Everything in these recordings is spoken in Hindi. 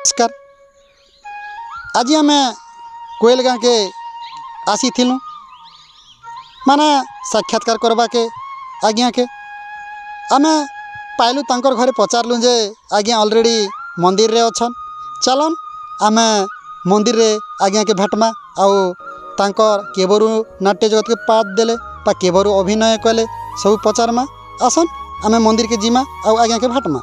नमस्कार। आज आम कोयल गाँ के आसी थिलु माने साक्षात्कार करवा के आज्ञा के आम पाइलु तांकर घरे पचारलु जे आज्ञा ऑलरेडी मंदिर रे अछन चलन आम मंदिर रे आज्ञा के भेटमा आउ तांकर केबरू नाट्य जगत के पाठ देले पा केबरू अभिनय कले सब पचारमा आसन आम मंदिर के जिमा आउ आज्ञा के भेटमा।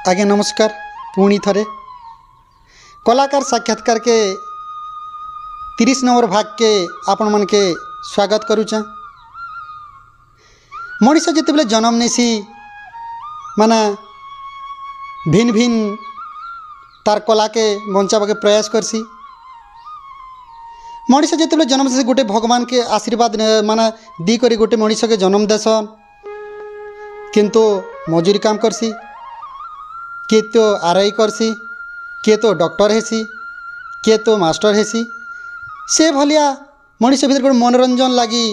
आज्ञा नमस्कार। पुणी थरे कलाकार साक्षात्कार के 30 नंबर भाग के आपण मन के स्वागत करुचा। मनीष जिते जन्म नेसी माने भिन्न भिन्न तार कला के बंचावा के प्रयास करसी। मनीष जिते जन्म से गोटे भगवान के आशीर्वाद माने दी करी गोटे मनीष के जन्म देसन किंतु मजूरी काम करसी किए तो आरआई करसी किए तो डॉक्टर हेसी किए तो मास्टर हेसी से भलिया मनीष भीतर गोटे मनोरंजन लगी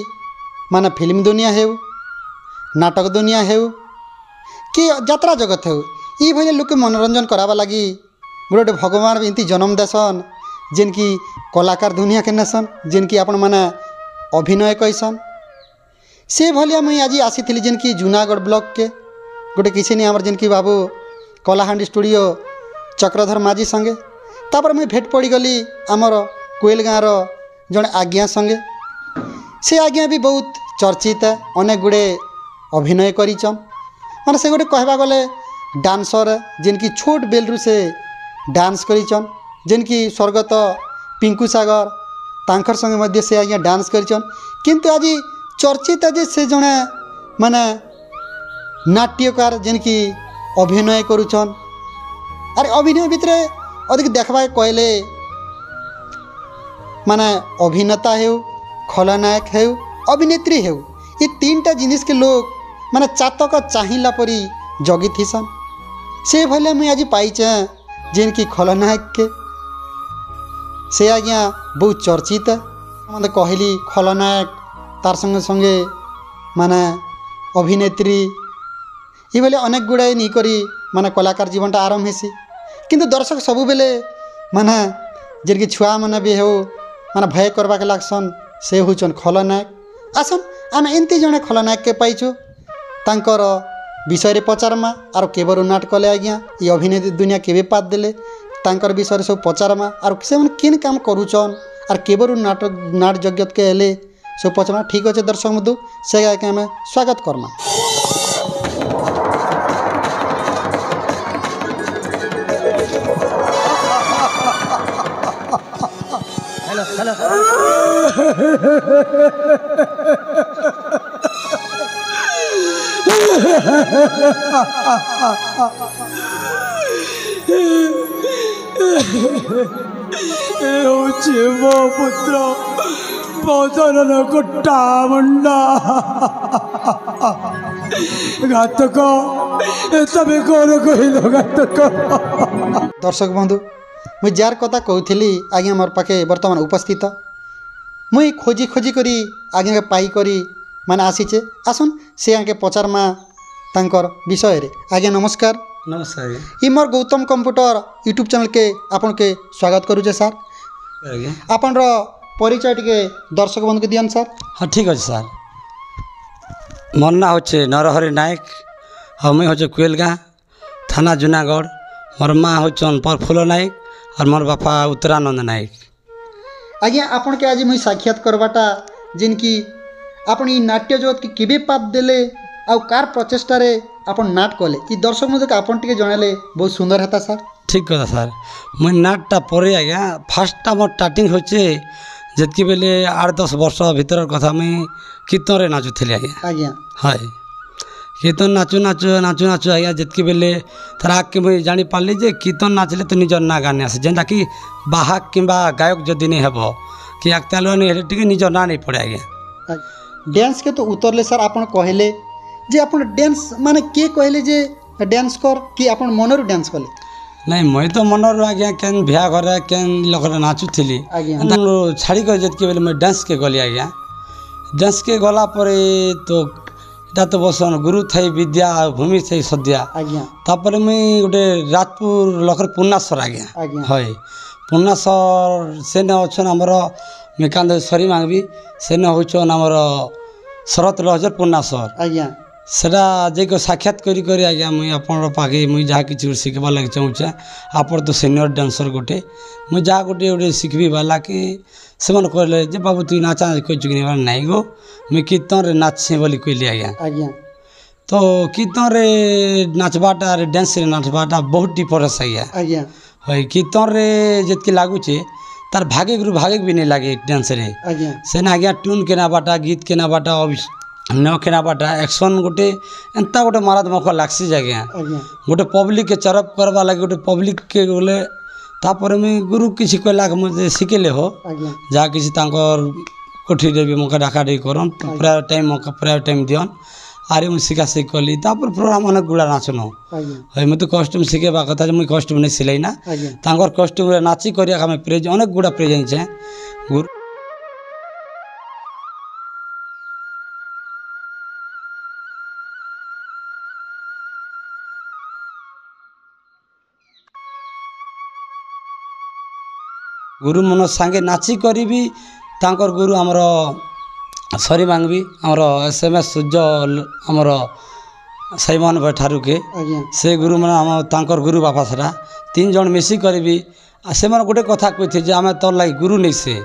माने फिल्म दुनिया हेउ नाटक दुनिया हेउ कि यात्रा जगत हेउ ये भलिया लोक मनोरंजन करावा लगी गोटे भगवान एमती जन्म देसन जिनकी कलाकार दुनिया के नेसन जिनकी आपण माने अभिनय कैसन से भलिया मुई आज आसी जिनकी जूनागढ़ ब्लॉक के गोटे किसी नहीं आमर जिनकी बाबू कलाहांडी स्टूडियो चक्रधर माझी संगे तापर मुई भेट पड़ी गली आमर कोयल गाँव जड़े आज्ञा संगे से आज्ञा भी बहुत चर्चित है अनेक गुड़े अभिनय करिचन माने से गोटे कहबा गले डांसर जिनकी छोट बेलरू से डांस करिचन जिनकी स्वर्गत पिंकू सागर तांकर संगे मध्य से आज्ञा डांस करिचन किंतु आज चर्चित जे से जड़े माने नाट्यकार जिनकी अभिनय करुचन अरे अभिनय भितर अधिक देखबा कहले माने अभिनेता हेउ खलनायक हेउ अभिनेत्री हेउ ये तीनटा जिनिस के लोग माने चातक चाहिला परी जगी थीसन से भले मुई आज पाइचे जिनकी खलनायक के से आज्ञा बहुत चर्चित मत कहली खलनायक तार संगे संगे माने अभिनेत्री ये बेले अनेक गुड़ाए नहीं करी माने कलाकार जीवनटा आरंभ हेसी किंतु दर्शक सबु बेले माने जिनकी छुआ माने भी हो माने भय करवा के लागसन से होचन खलनायक आसन आम एमती जड़े खलनायक के पाइचु तांकर विषय पचारमा आर केबरू नाट कले आज्ञा ये अभिनय दुनिया केबे पात देले तांकर विषय सब पचारमा आर से किन काम करुचन आर केबरू नाट जगत के हेले सब पचारमा ठीक अच्छे दर्शक बंधु से आम स्वागत करमा। हेलो हूँ मो पुत्र बदन गोटा मुंडा घातक तमें कौन कहल घातक। दर्शक बंधु मुई जार कथा कहूली आज्ञा मोर पाखे बर्तमान उपस्थित मुई खोजी खोजी करी आज्ञा के पाई करी माने आसीचे आसन से आगे पचारमा तांकर विषय रे। आज्ञा नमस्कार। नमस्कार। ई मोर गौतम कंप्यूटर यूट्यूब चैनल के आपन के स्वागत करूचे सर। आपन रो परिचय टिके दर्शक बंधु के दियन सर। हाँ ठीक अच्छे सर। मोर ना होचे नरहरि नायक हमें होचे कुएलगाँ थाना जूनागढ़। मोर माँ होचन प्रफुल्ल नायक और मोर बापा उत्तरानंद नायक। आज्ञा आपन के आज मुई साक्षात करवाटा जिनकी आपन ई नाट्य जगत के केबे पात देले आउ कार प्रचेष्टा रे आपन नाट कले ई दर्शक बंधु आपन टिके जणाले बहुत सुंदर हेता सर। ठीक कथा सर। मुई नाटटा परे आज्ञा फार्स्टटा मोर स्टार्टिंग होचे जितकी बेले 8-10 वर्ष भीतर कथा मुई कीर्तन रे नाचुथिली आज्ञा। आज्ञा हाय कीर्तन नाचु नाचु नाचु नाचु आज्ञा जितकी बेले तार आगे मुई जानी पारली जे कीर्तन नाचले तो निजर ना गाने आसे जेनटा कि बाहक किंबा गायक जदि नहीं हेबो कि आगतालुआ नहीं हेले टिके निजर ना नहीं पड़े आज्ञा। डांस के तो उतरले सर आपन कहले जे आपन डांस माने के कहले जे डांस कर कि आपन मनरु डांस कले। नहीं मैं तो मनर आज्ञा केन बिहा घर केन लोक नाचुथिली छाड़ी कर जितकी बेले मैं डांस के गली आज्ञा। डांस के गला परे तो इटा तो बसन गुरु थई विद्या भूमि थई सद्या आज्ञा। तापर मुई गोटे राजपुर लखर पूर्णाश्वर आज्ञा। हय पूर्णाश्वर सेन अच्छन आमर मेकांद सरी मांगबी सेन होचन आमर शरत लहजर पूर्णाश्वर आज्ञा। सेटा जे साक्षात करी करी आज्ञा मुई आपन पाखे मुई जहाँ किसी शिखबार लगे चाहूचे आपन तो सीनियर डांसर गोटे मुई जहाँ गोटे गोटे शिखबी बाला कि से कहले जे बाबू तु नाचा कही चुकी नहीं गो मुई कीर्तन रे नाचे बोली कहली आज्ञा। आज्ञा तो कीर्तन रे नाचबाटा रे डांस रे नाचबाटा बहुत डिफरेंस आज्ञा। आज्ञा हय कीर्तन रे जितकी लागुचे तार भागे गुरु भागे भी नहीं लागे डांस रे आज्ञा। सेना आज्ञा ट्यून के ना बाटा गीत के ना बाटा न केना बाटा एक्शन गोटे एंता गोटे मारात्मक लागसी आज्ञा। आज्ञा गोटे पब्लिक के चरप करवा लगे गोटे पब्लिक के बोले तापर मुई गुरु किसी कहला मुझे शिखेले हो आज्ञा। जहाँ किसी तांकर कोठी रे भी मौका डाका डाकी करन प्राय टाइम मौका प्राय टाइम दियन आरे मुई शिखा शिख कली तापर प्रोग्राम अनेक गुड़ा नाचनो आज्ञा। हय मैं तो कॉस्ट्यूम शिखेबा कथा मुई कॉस्ट्यूम नहीं सिलाई ना आज्ञा। तांकर कॉस्ट्यूम रे नाची करिया हमें प्रेज अनेक गुड़ा प्रेजेंट है गुरु गुरु मन सांगे नाची करी भी तांकर गुरु आमर सरी मांगबी आमर SMS सूर्य आमर साईमान बैठारू के आज्ञा। से गुरु मन आम तांकर गुरु बापा सरा 3 जन मिसी करी से मन गोटे कथा कही जे आम तोर लगी गुरु नहीं से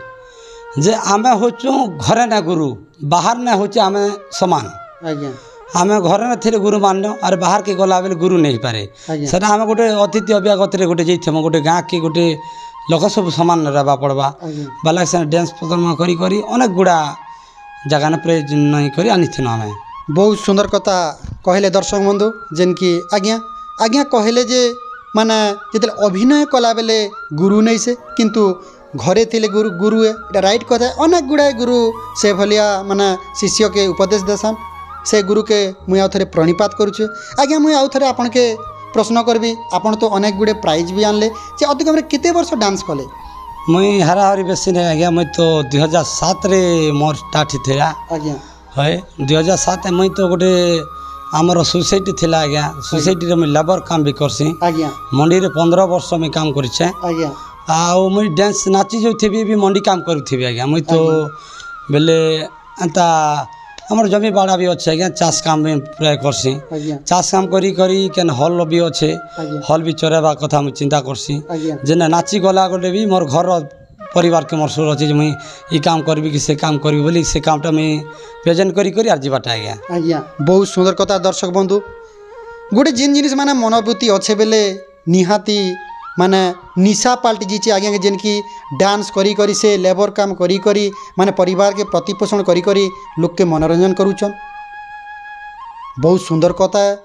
जे आमे होचु घरे ना गुरु बाहर ना होचे आमे समान आज्ञा। आमे घरे ना थे गुरु मान और बाहर के गला बेले गुरु नहीं पारे आज्ञा। सेटा आमे गोटे अतिथि अभ्यागत गोटे जाइथम गोटे गाँ के गोटे लोक सब सामान रहा पड़वा आज्ञा। बाला से डांस प्रदर्शन करी करी अनेक गुड़ा जगह प्रेज नहीं करी आनी आमे। बहुत सुंदर कथा कहले दर्शक बंधु जेनकी आज्ञा आज्ञा कहले जे माने जिते अभिनय कला बेले गुरु नहीं से किंतु घरे थिले गुरु गुरु एटा राइट कथा अनेक गुड़ाए गुरु से भलिया माने शिष्य के उपदेश देसन से गुरु के मुई आउ थरे प्रणिपात करुचे। आज्ञा मुई आउ थरे आपन के प्रश्न करबी आपन तो अनेक गुड़े प्राइज भी आनले जे अति कम केते वर्ष डांस कले। मुई हाराहारी बेसी नहीं आज्ञा मुई तो 2007 रे मोर स्टार्ट थिला आज्ञा। है 2007 मुई तो गोटे आमर सोसाइटी थिला आज्ञा सोसाइटी रे मुई लेबर काम भी करसी आज्ञा। मंडी रे 15 वर्ष में काम करिछे आज्ञा। आउ मुई डांस नाची जो थी भी मंडी काम करुथी आज्ञा मुई तो बेले एंता हमर जमी बाड़ा भी अच्छे आज्ञा चाष काम भी प्राय करसी आज्ञा। चाष काम करी करी केन हल भी अच्छे आज्ञा। हल भी चरेबा कथा मुई चिंता करसी आज्ञा। जेना नाची गला गोटे भी मोर घर परिवार के मोर सोच अच्छे मुई ई काम करबी कि से काम करबी बोली से कामटा मुई प्रेजेंट करी करी आर जीवाटा आज्ञा। आज्ञा बहुत सुंदर कथा दर्शक बंधु गोटे जिन जिनिस माने मनोभूति अच्छे बेले निहाती माने निशा पाल्टी जीचे आज्ञा के जेनकी डांस करी करी से लेबर काम करी करी माने परिवार के प्रतिपोषण करी करी लोक के मनोरंजन करूछन बहुत सुंदर कथा है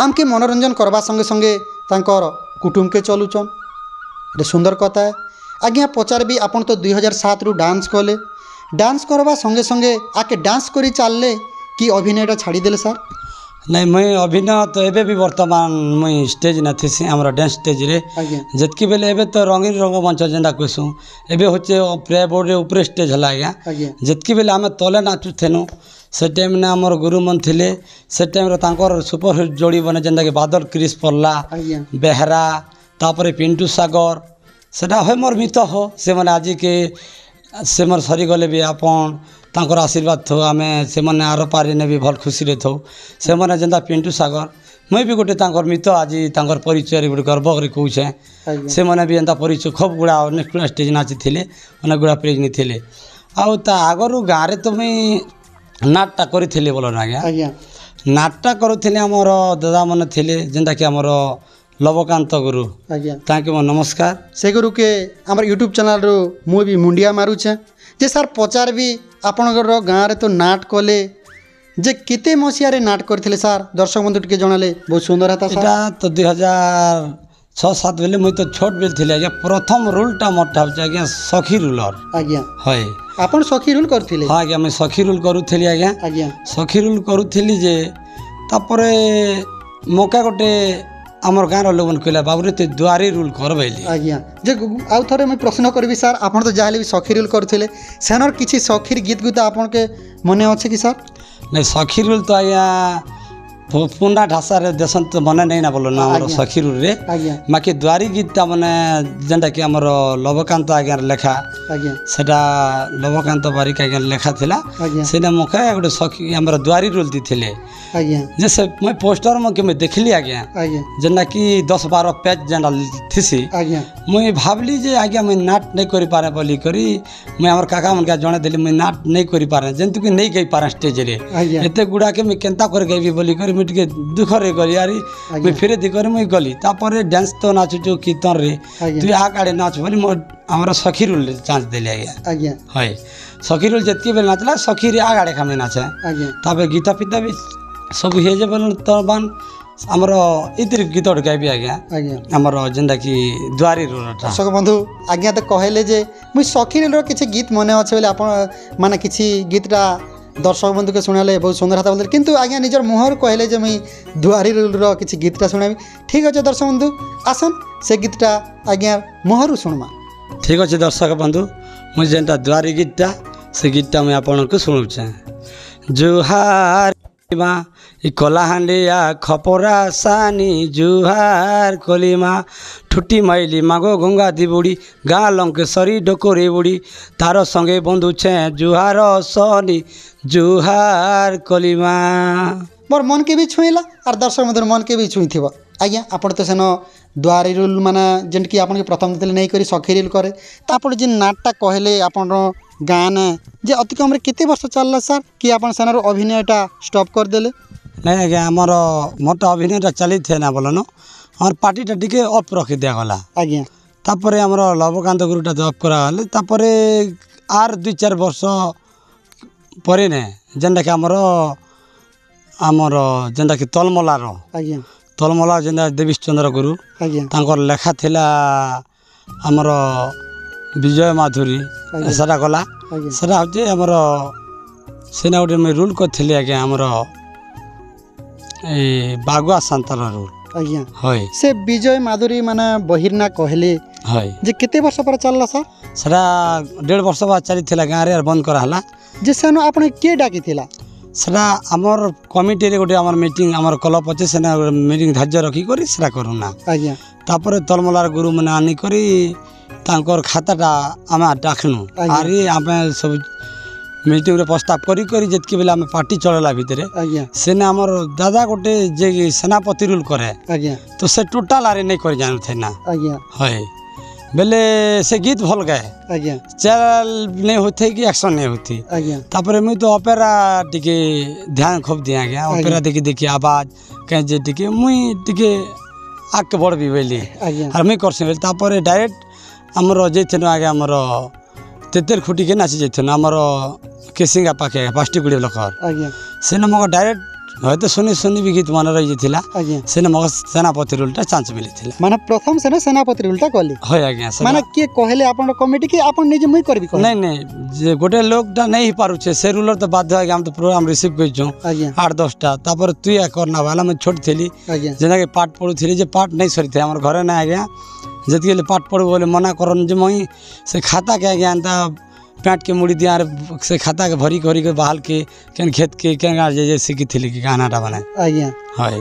आमके मनोरंजन करवा संगे संगे तांकर कुटुंब के चलुचन ये सुंदर कथा है आज्ञा पचार भी आपन तो 2007 रु डांस कले डांस करवा संगे संगे आके डांस करी चलले कि अभिनयटा छाड़ीदेले सर नहीं मैं अभिनय तो एबे भी वर्तमान मुई स्टेज न थी आम डांस स्टेज रे जितकी बेले एबे तो रंगीन रंगमंच जेनटा कहसूँ एबे होचे प्ले बोर्ड रे ऊपर स्टेज हला आज्ञा जितकी बेले आम तले नाचुथेनु से टाइम ने आमर गुरुमन थिले से टाइम रे तांकर सुपरहिट जोड़ी बने जेनटा कि बादल क्रिस पल्ला बेहरा तापरे पिंटू सागर सेटा हो मोर मित हो से माने आज के से मोर सरी गले भी आपन तांकर आशीर्वाद थो आमे से माने आरो पारी ने भी भल खुशी रे थो से माने जेंदा पिंटू सागर मैं भी गोटे तांकर मित आज तांकर परिचय रे गोटे गर्व करे कहूछे से माने भी एंता परिचय खूब गुड़ा अनेक स्टेज नाची थिले अनेक गुड़ा प्रेज नि थिले आउ ता आगरु गारे तो मैं नाटटा करिथिले बोलो ना आज्ञा नाटटा करुथिले हमर दादा मन थिले जेंदा कि हमर लवकांत गुरु आज्ञा ताके मो नमस्कार से गुरु के हमर यूट्यूब चैनल रो मु भी मुंडिया मारुछे जे सर पचार भी आपनकर गाँव रे तो नाट कले जे केते मसिया रे नाट करथिले सर दर्शक बंधु टिके जणाले बहुत सुंदर था सर एटा तो 2006-07 बेले मुई तो छोट बेल थिले आज्ञा प्रथम रूलटा मोटा होचे आज्ञा सखी रूलर आज्ञा होय आपन सखी रूल करथिले हां आज्ञा मैं सखी रूल करूथिली आज्ञा सखी रूल करूथिली जे तापरे मौका गोटे आमर गाँव लोगन कहला बाबू ते दुआरी रूल कर बैली आज्ञा जे आउ थरे मैं प्रश्न करबी सर आपन तो जाहले भी सखी रूल करथिले सेनर किछि सखीर गीत गुता आपन के मने अछि कि सर नहीं सखी रूल तो आज्ञा पुंडा ढासा रे देसन तो मने नहीं ना बोलो ना हमर सखी रूल रे बाकी द्वारी गीत ता मने जेंटा कि हमर लवकांत आज्ञा लेखा सेटा लवकांत बारिक आज्ञा लेखा थिला सेना मौका गोटे सखी हमर द्वारी रूल दिथिले जैसे मैं पोस्टर में के मैं देखली आज्ञा जेना कि 10-12 पेज जेना थिसी मैं भाबली जे आज्ञा मैं नाट नहीं करि पारे बोली करी मैं हमर काका मन के जणे देली मैं नाट नहीं करि पारे जेंतु कि नहीं गई पारे स्टेज रे एते गुडा के मैं केनता कर गई बोली करी मैं टिके दुख रे गली यारी मैं फिर दिकर मैं गली तापर डांस तो नाचु कीर्तन रे तू आ काडे नाच बोली हमरा सखी रूल चांस देले आज्ञा हाय सखी रूल जतकी बेल नाचला सखी रे आ गाडे खामे नाचे तापर गीता पिता भी सब हे जे बोल तबान हमर इतिर गीत गाइबी आज्ञा हमर जेंदा कि द्वारी रूलटा दर्शक बंधु आज्ञा तो कहले जे मुई सखी रूल किछि गीत मने अछि बोले आपण माने किछि गीतटा दर्शक बंधु के सुनाले बहुत सुंदर था बोलते किंतु आज्ञा निजर मुहर कहले जे मुई दुआरी रूल रो किछि गीतटा सुनाबी ठीक अछि दर्शक बंधु आसन से गीतटा आज्ञा मुहरु सुनमा ठीक अछि दर्शक बंधु मुई जेंटा द्वारी गीतटा से गीतटा मैं आपन को सुनाउछे जुहार माँ कलाहांडिया खपरा सानी जुहार कलिमा ठुटी माइली मागो गंगा दी बुड़ी गाँ लंकेश्वरी डोकोरी बुड़ी तार संगे बंधु छे जुहार सनी जुहार कलिमा मोर मन के भी छुईला और दर्शक मधुर मन के भी छुई थी आज्ञा आपण तो सेन द्वारी रूल माने जेन कि आपन के प्रथम दिल नहीं करी सखी रूल करे तो आपण जे नाटटा कहले आपण गाने जे अति कम रे केते वर्ष चलला सर कि आपण सेनर अभिनयटा स्टॉप कर देले नहीं आज्ञा हमर मोटा अभिनयटा चली थे ना बोलनो और पार्टीटा टिके ऑफ रखि दिया गला आज्ञा तापरे हमर लवकांत गुरुटा ऑफ करा गले तापरे आर 2-4 वर्ष परे ने जेंदा कि हमर जेंदा कि तलमलार आज्ञा तलमला जेंदा देवीश चंद्र गुरु आज्ञा तांकर लेखा थिला हमर विजय माधुरी सेटा गला सेटा होचे हमर सेना गोटे मैं रूल करथिले आज्ञा हमर ए बागुआ संतान रूल आज्ञा होय से विजय माधुरी माने बहिरना कहले होय जे केते वर्ष पर चलला सर सेटा 1.5 वर्ष बाद चली थिला गाँ रे बंद करा हला जे सेनो आपने के डाकी थिला सेटा हमर कमिटी रे गोटे हमर मीटिंग हमर क्लब अछि सेना मीटिंग धार्य रखी करी सेटा करूना आज्ञा तापर तलमलार गुरु मने आनी करी तांकर खाताटा आमे डाकनु आरी आमे सब मीटिंग रे प्रस्ताव करी करी जतके बेला आमे पार्टी चलला भितरे आज्ञा सेना हमर दादा गोटे जे सेनापति रूल करे आज्ञा तो से टोटल आरे नहीं कर जानु थे ना आज्ञा होय बेले से गीत भल गए आज्ञा चल नहीं होते कि एक्शन नहीं होती आज्ञा तापर मैं तो ऑपेरा टिके ध्यान खूब दिया गया ऑपेरा देखी देखी आवाज कहीं जे टिके मुई टिके आके बड़ भी बेली और मैं कर से तापर डायरेक्ट हमर जेथन आगे हमर तेतेर खुटी के नाची जेथन हमर केसिंगा पाखे पास्टी गुडी लखर आज्ञा से मग डायरेक्ट হয়তো শুনি শুনি ବି ଗୀତ ମାନେ ରହିଯାଇଥିଲା ଆଜ୍ଞା ସେନେ ମୋ ସେନାପତି ରୁଲଟା ଚାନ୍ସ ମିଳିଥିଲା ମାନେ ପ୍ରଥମ ସେନ ସେନାପତି ରୁଲଟା କଲି হয় ଆଜ୍ଞା ମାନେ କିଏ କହିଲେ ଆପଣ କମିଟି କି ଆପଣ ନିଜେ ମୁଇଁ କରିବି କହିଲେ? ନାଇଁ ନାଇଁ ଯେ ଗୋଟେ ଲୋକଟା ନେଇ ପାରୁଛେ ସେ ରୁଲର ତ ବାଧ୍ୟ ଆଜ୍ଞା ଆମେ ତ ପ୍ରୋଗ୍ରାମ ରିସିଭ୍ କରିଛୁ ଆଜ୍ଞା 8-10ଟା ତାପରେ ତୁଇ କରନା ବାଲା ମୁଁ ଛୋଟ ଥିଲି ଆଜ୍ଞା ଯେନ୍ତାକି ପାଠ ପଢ଼ୁଥିଲି ଯେ ପାଠ ନେଇ ସରିଥାଏ ଆମର ଘରେ ନା ଆଜ୍ଞା ଯେତିକି ହେଲେ ପାଠ ପଢ଼ୁ ବୋଲେ ମନା କରନ୍ ଯେ ମୁଇଁ ସେ ଖାତାକେ ଆଜ୍ଞା ଏନ୍ତା ପ୍ୟାଣ୍ଟ के मुड़ी दिया से खाता के भरी करी के बाहर के केन खेत के केन जे शिखिथिली कि गानाटा बने आज्ञा हाय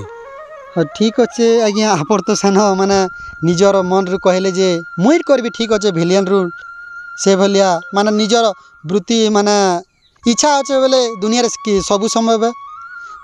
हाँ ठीक अच्छे आज्ञा आपड़ तो सान माने निजर मन रु कहले जे मुई करबी ठीक अच्छे भिलियन रूल से भलिया माने निजर वृत्ति माने इच्छा अच्छे बोले दुनिया रे सबु संभव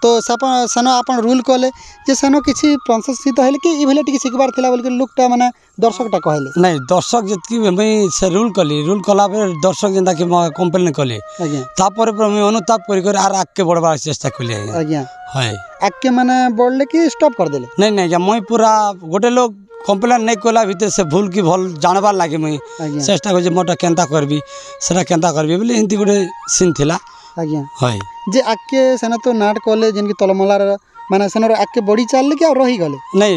तो सेन आपन रूल कले जे सेन किसी प्रशंसित हेले कि ई भले टिके सिखबार थिला बोल के लोकटा माने दर्शकटा कहले नहीं दर्शक जतकी मैं से रूल कली रूल कला बेर दर्शक जेंता कि कंप्लेन कले आज्ञा तापर मैं अनुताप कर आर आके बढ़वार चेष्टा कली आज्ञा हाय आके माने बढ़ले कि स्टॉप कर देले नहीं नहीं आज्ञा मैं पूरा गोटे लोग कंप्लेन नहीं कला भीतर से भूल की भल जानबार लागे मुई आज्ञा चेष्टा कर मोटा केंता करबी सेटा केंता करबी बोले एंती गोटे सीन थिला आज्ञा हाय जे आके सेना तो नाट कले जेन की तलमलार माने सेनर आके बड़ी चालले कि और रही गले नहीं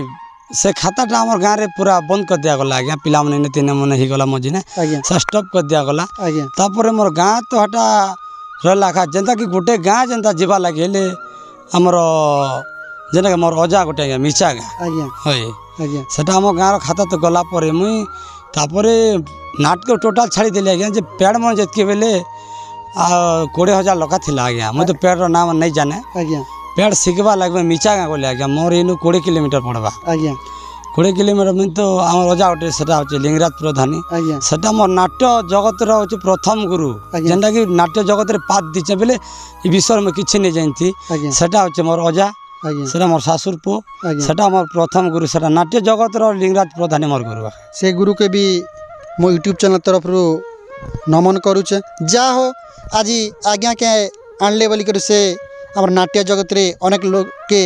से खाताटा आमर गाँव में पूरा बंद कर दिया गला आज्ञा पिला मैंने तीन मन हो गला मझीने आज्ञा से स्टॉप कर दिया गला आज्ञा तापर मोर गाँ तो हटा रहा खा जेनता कि गोटे गाँ जेनता जीवा लगे हेले आमर जेनता मोर अजा गोटे आज्ञा मिचा गाँ आज्ञा हय आज्ञा सेटा आम गाँव खाता तो गला परे मुई तापरे नाटक टोटाल छाड़ी देली आज्ञा जे पेड़ मन जेतके बेले 20,000 लगा थिला आज्ञा मुई तो पेड़ रो नाम नहीं जाने आज्ञा पेड़ शिखबा लगबे मिचा गाँ गले आज्ञा मोर इनु 20 किलोमीटर पड़वा आज्ञा 20 किलोमीटर में तो आम रजा गोटे सेटा होचे लिंगराज प्रधानी आज्ञा सेटा मोर नाट्य जगत रो होचे प्रथम गुरु आज्ञा। जेनटा कि नाट्य जगत रे पाद दिचे बेले ई विषय में किछि नहीं जानती आज्ञा सेटा होचे मोर अजा आज्ञा सेटा मोर सासुर पो आज्ञा सेटा मोर प्रथम गुरु सेटा नाट्य जगत रो लिंगराज प्रधानी मोर गुरु से गुरु के भी मो यूट्यूब चैनल तरफ रु नमन करूचे जा हो आज आज्ञा के आणले बोली कर से हमर नाट्य जगत रे अनेक लोग के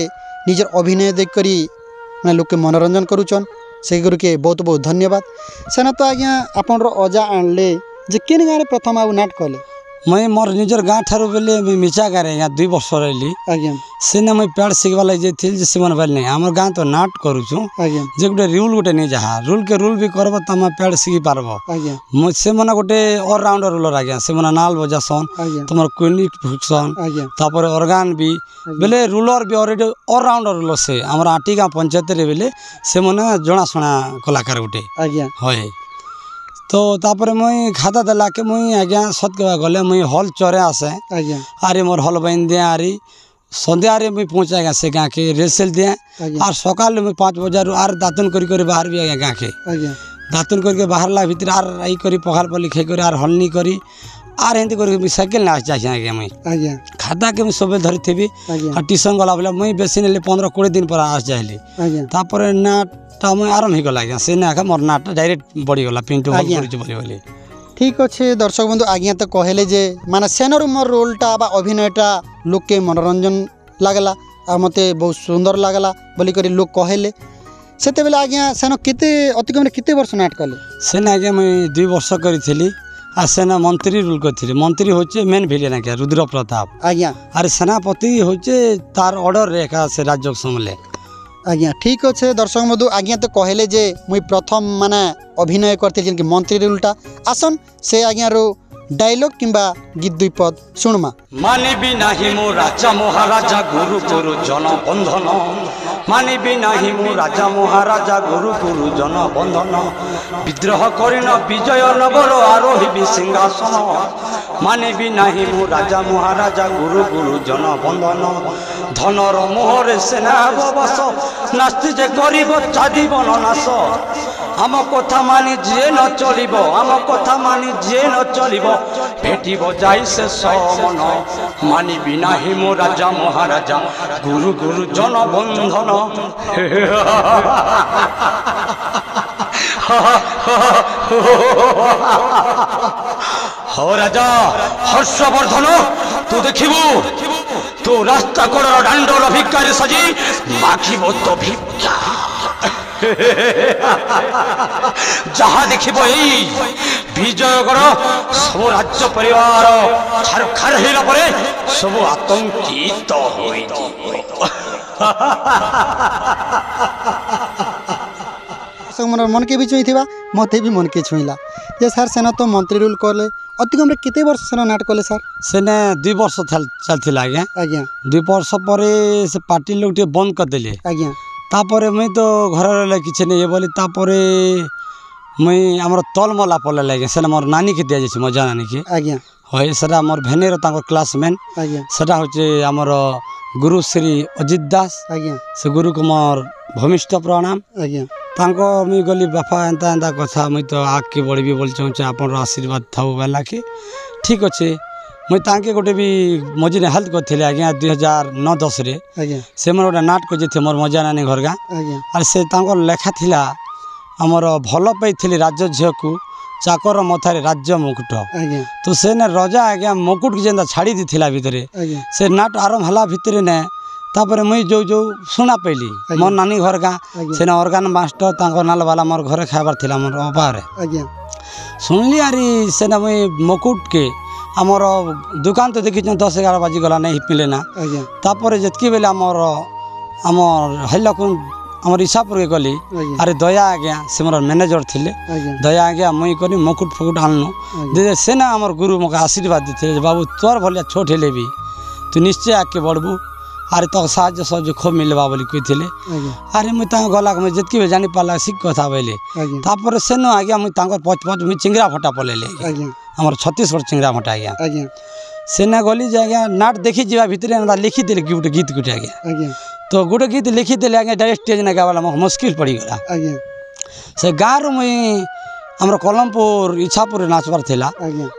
निजर अभिनय देख करी माने लोग के मनोरंजन करूचन से गुरु के बहुत बहुत धन्यवाद सेना तो आज्ञा आपन अजा आणले जे केन गाँव प्रथम आउ नाट कले मैं मोर निजर गाँ ठारू बेले मैं मिचा गाँ रे 2 वर्ष रही आज्ञा सेने मैं पेड़ शिखवा लगे जाइल जे से बोल नहीं आम गाँ तो नाट करूँ आज्ञा जे गोटे रूल गोटे नहीं जहाँ रूल के रूल भी करब तुम पेड़ शिखी पारब आज्ञा से मैंने गोटे ऑलराउंडर रूलर आज्ञा से मैंने नाल बजासन आज्ञा तुम क्विनिक फुकसन आज्ञा तापर ऑर्गन भी बेले रूलर भी ऑलरेडी ऑलराउंडर रूलर से आम आटी गाँ पंचायत रे बेले से मैंने जनाशुना कलाकार गोटे आज्ञा हय तो तापर मुई खाता देला के मुई आज्ञा सत कह गले मुई हल चरे आसे आज्ञा आरे मोर हल बन दिया आरी संध्या रे मुई पहुँचा आज्ञा से गाँ के रेसेल दिया आज्ञा आर सकाल मुई 5 बजे आर दातन करी बाहर भी आज्ञा गाँ के आज्ञा दातन करके बाहरला भीतर आर आई करी पखाल पली खाई करी आर हलनी करी आर एंती करी साइकिल ना जाए आज्ञा मुई आज्ञा खाता के मुई सबे धरी थी आज्ञा और ट्यूशन गला बेले मुई बेसी नेले 15-20 दिन पर आस जाइली आज्ञा तापर नाटा मुई आरंभ हो गला आज्ञा से ना मोर नाटा डायरेक्ट बढ़ी गला पिंटू आज्ञा। बोली बोली ठीक अच्छे दर्शक बंधु आज्ञा तो कहले जे माने सेनर मोर रोलटा बा अभिनयटा लोक के मनोरंजन लागला आ मते बहुत सुंदर लागला बोली करी लोग कहले सेते बेले आज्ञा सेन केते अति कम केते वर्ष नाट कले सेना आज्ञा मुई 2 वर्ष करी आ सेना मंत्री रूल करी मंत्री होचे मेन विलेन आज्ञा रुद्र प्रताप आज्ञा अरे सेनापति होचे तार ऑर्डर रेखा से राज्य समले आज्ञा ठीक अच्छे दर्शक बंधु आज्ञा तो कहले जे मुई प्रथम माने अभिनय करते जिनकी मंत्री रोलटा आसन से आज्ञा रो डायलॉग किंबा गीत 2 पद सुनमा मानिबी नाही मो राजा महाराजा गुरु गुरु जन बंधन मानिबी नाही मो राजा महाराजा गुरु गुरु जन बंधन विद्रोह करिन विजय नगर आरोही सिंहासन मानिबी नाही मो राजा महाराजा गुरु गुरु जन बंधन धनर मोहरे सेना बस नास्ति जे गरीब चादिबन नाश आम कथा मानि जे न चलिब आम कथा मानि जे न चलिब भेटिब जाई से समन मानिबी नाही मो राजा महाराजा गुरु गुरु जन बंधन हो राजा हर्षवर्धन तू देखिबू तू रास्ता कड़र दांडर भिकारी सजी मागिब तो भिक्षा जहाँ देखिब विजयगढ़ सब राज्य परिवार छारखार होला परे सब आतंकित होई मोर मन के भी छुईथिबा मते भी मन के छुईला जे सर सेना तो मंत्री रूल करले अति कम रे केते वर्ष सेना नाट कले सर सेने 2 वर्ष चलथिला आज्ञा आज्ञा 2 वर्ष परे से पार्टी लोग टे बंद कर देले आज्ञा तापरे मैं तो घर रहले किछ नहीं बोली तापरे मैं हमर तलमला पले लागे सेना मोर नानी के दिया जैसे मजा नानी के आज्ञा होय सेरा मोर भेनेर तांको क्लासमेट आज्ञा सेटा होचे हमर गुरु श्री अजित दास आज्ञा से गुरु को मोर भूमिष्ठ प्रणाम आज्ञा तांको मुई गली बापा एंता एंता कथा मुई तो आग के बढ़ी बोल चाहूँ आपन आशीर्वाद थाऊ बेला के ठीक अच्छे मुई तांके गोटे भी मझे हेल्प करते आज्ञा 2009-10 रे आज्ञा से मोर गोटे नाट कर मोर मजा नानी घर गाँ आज्ञा और से तांको लेखा थिला हमर भल पाई राज्य झील को चाकर मथारे राज्य मुकुट आज्ञा तो से ने रजा आज्ञा मुकुट की जेनता छाड़ी दी भितरे आज्ञा से नाट आरंभ हला भितरे ने तापर मुई जो जो सुना पैली मोर नानी घर गाँ से ऑर्गान मास्टर तांको नाल वाला मोर घरे खाइबार थिला मोर अपारे आज्ञा सुनली आरी से ना मुई मुकुट के आमर दुकान तो देखी 10-11 बाजी गला नहीं मिले ना आज्ञा तापर जितकी बेले आमर हल्ला आमर ईसापुर के गली अरे दया आज्ञा से मोर मैनेजर थिले आज्ञा दया आज्ञा मुई करी मुकुट फुकुट आनलु दे से ना आमर गुरु मोके आशीर्वाद देते बाबू तोर भलिया छोट हेले भी तू निश्चय आके बढ़बू अरे तो साहाଯ୍ୟ सहयोग खूब मिलवा बोली कही अरे मुई गला मुझे जितकी भी जानी पाला शिख कथा बोले तापर सेन आज्ञा मुई पच मुई चिंगरा फटा पलैली आमर छत्तीसगढ़ चिंगरा फटा आज्ञा सेना गली जे आज्ञा नाट देखी जावा भितर लिखिदेले गोटे गीत गोटे आज्ञा तो गोटे गीत लिखिदेले आज्ञा डायरेक्ट स्टेज ने गावाला मुश्किल पड़गला से गाँव मुई आमर कलमपुर इच्छापुर नाचबार थिला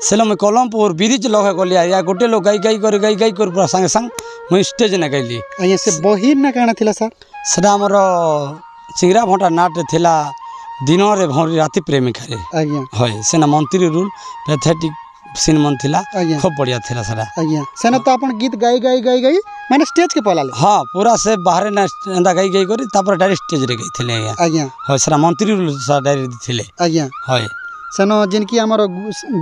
से मुई कलमपुर ब्रिज लगे गली आज्ञा गोटे लोग गाई कर पूरा संगे संग मुई स्टेज ने गईली आज्ञा से बहिर ना काना थिला सर सेटा आमर चिंगरा भंटा नाट थिला दिन रे भौरी राति प्रेमिका रे आज्ञा होय सेना मंत्री रूल पैथेटिक सीन मन थिला आज्ञा खूब बढ़िया थिला सेटा आज्ञा सेना तो अपन गीत गाई माने स्टेज के पलाले हां पूरा से बाहर ना एंदा गाई करी तापर डायरेक्ट स्टेज रे गई थिले आज्ञा आज्ञा होय सेना मंत्री रूल सा डायरेक्ट थिले आज्ञा होय सेनो जिनकी हमर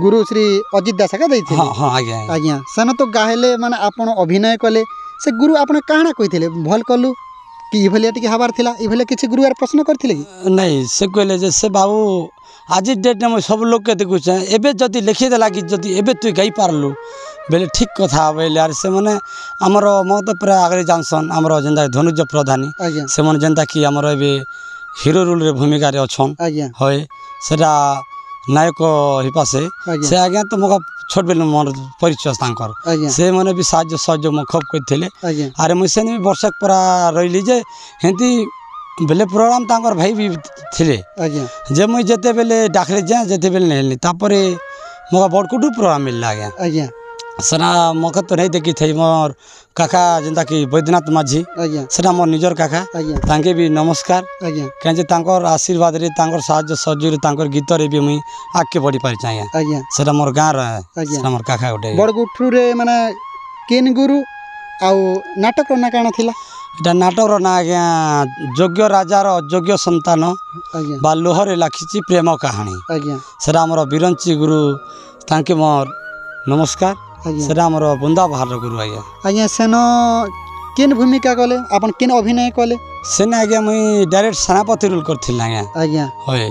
गुरु श्री अजित दास का दैथिले हां हां आज्ञा आज्ञा सेनो तो गाहेले माने आपण अभिनय कले से गुरु आपण काहना कहिथिले भल कलु कि इभलिया टिके हबार थिला इभलिया किछि गुरु यार प्रश्न करथिले कि नहीं से कहले जे से बाबू आज डेट में सब लोग के देखु एबे जदि लिखि देला कि जदि एबे तू गाई पारलु बेले ठीक कथा बोले यार से माने हमर मत पूरा आगे जानसन हमर जेंदा धनुज प्रधानी से मन जेंदा कि हमर एबे हीरो रोल रे भूमिका रे अछन होय सेटा नायक हिपासे से आज्ञा तो मोका छोट बेल मोर परिचय तांकर से माने भी साहाଯ୍य सहयोग म खूब करथिले अरे मुसे ने वर्षक पूरा रहिली जे हेंती बेले प्रोग्राम तांकर भाई भी थिले जे मुई जते बेले डाकले जा जते बेले नेली तापरे मोका बड़कुटु प्रोग्राम मिलला आज्ञा सना मोका तो नहीं देखी थई मोर काका जेंता कि बैद्यनाथ माझी सेटा मोर निजर काका तांके भी नमस्कार कहे तांकर आशीर्वाद रे तांकर साहाଯ୍य सहयोग रे तांकर गीत रे भी मुई आके बढ़ी पारि चाहिए सेटा मोर गाँ रे सेटा मोर काका गोटे बड़गुठरू रे माने केन गुरु आउ नाटक रो ना काना थिला एटा नाटक रो ना आज्ञा योग्य राजार अयोग्य संतान बा लोहरे लाखिची प्रेम कहानी सेटा हमर बिरंची गुरु तांके मोर नमस्कार सेटा हमर बुंदा बाहर गुरु आज्ञा सेनो केन भूमिका कले अपन केन अभिनय कले सेना आज्ञा मुई डायरेक्ट सेनापति रोल करथिल आज्ञा होय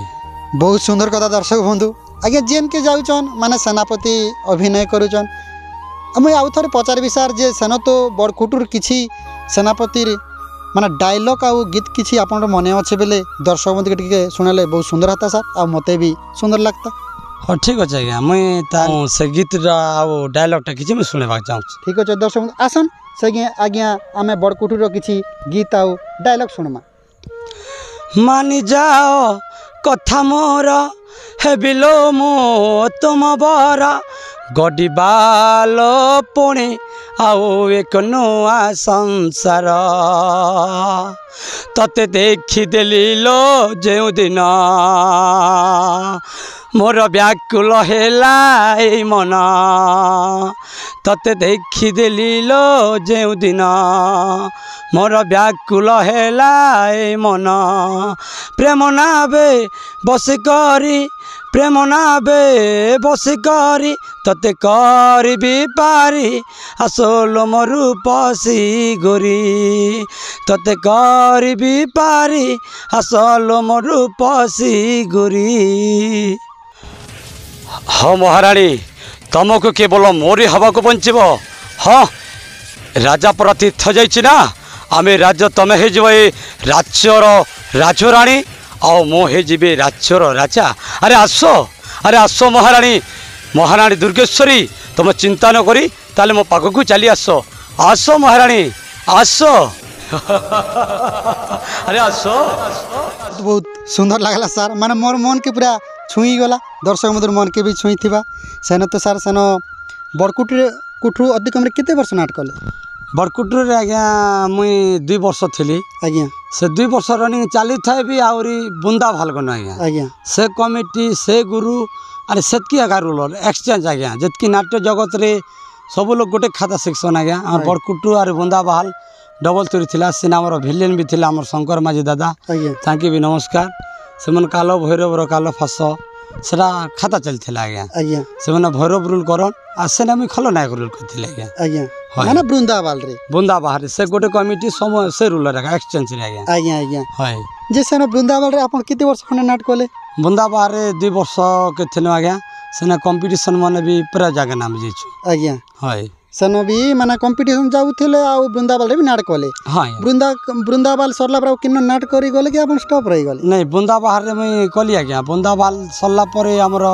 बहुत सुंदर कथा दर्शक बंधु आज्ञा जेन के जाउचन माने सेनापति अभिनय करूचन मुई आउ थरे पचार विचार जे सेनो तो बड़कुटुर किछि सेनापति माने डायलॉग आउ गीत किछि आपन मने अच्छे बेले दर्शक बंधु के सुनले बहुत सुंदर हाता सर आ मते भी सुंदर लगता हाँ ठीक अच्छे आज्ञा मुई से गीत डायलॉगटा किछि मुई सुनेबाक चाहूँ ठीक अच्छे दर्शक बंधु आसन से आज्ञा आमे बड़कुटुर किछि गीत आउ डायलॉग सुनमा मानि जाओ कथा मोर हेबिलो मो तुम बर गडिबाल पुणी आओ एक नुआ संसार तते देखिदेली लो जो दिन मोर व्याकुल हेला ए मन तते देखिदेली लो जो दिन मोर व्याकुल हेला ए मन प्रेम नावे बस करी प्रेम नाबे बसी करी तते करबी पारी आसलो मरु पसी गोरी तते करबी पारी आसलो मरु पसी गोरी। हाँ महाराणी तुमको केवल मोरी हवा को बंचब। हाँ राजा परा तीर्थ जाइए ना आमे राज तमें हो राज्यर राजराणी आओ मुझे राज्यर राजा। अरे आस महाराणी महाराणी दुर्गेश्वरी तुम चिंता न करी ताले मो पाख को चली आस महाराणी आस अरे आस। बहुत सुंदर लगला सार माने मोर मन के पूरा छुई गला दर्शक मधुर मन के भी छुई थिबा सेन तो सार सेन बड़कुटी कुठू अधिक कम केते वर्ष नाटक कले बड़कुटर आज्ञा मुई 2 वर्ष थी आज्ञा से 2 वर्ष रनिंग चली थाए भी आहरी बुंदा भालगन आज्ञा आज्ञा से कमिटी से गुरु अरे सेतकी आगा रूल एक्सचेंज आज्ञा जितकी नाट्य जगत रे सब लोग गोटे खाता शिक्षण आज्ञा आम बड़कुटू और बुंदा बहाल डबल तुरी थिला से आमर भिलेन भी थिला आमर शंकर माझी दादा तांकी भी नमस्कार से मन कालो भैरवर कालो फास सेटा खाता चलथिला आज्ञा आज्ञा से मन भैरव रूल करन आ सेना मी खलनायक रूल करथिले आज्ञा आज्ञा माने बृंदाबाल रे से गोटे कमिटी समय से रूल रखा एक्सचेंज रे आज्ञा आज्ञा आज्ञा हाय जे सेना बृंदाबाल रे आपण केते वर्ष खने नाटक कले बृंदाबाल रे 2 वर्ष के थिनो आज्ञा सेना कंपटीशन माने भी पूरा जगह नाम जेछु आज्ञा हाय सेन भी माने कंपटीशन जाउथिले आ बृंदाबाल रे भी नाटक कले हां बृंदाबाल सरला पर किन्न नाटक करी गले कि आपण स्टॉप रही गले नहीं बृंदाबाल रे मैं कली आज्ञा बृंदाबाल सरला परे हमर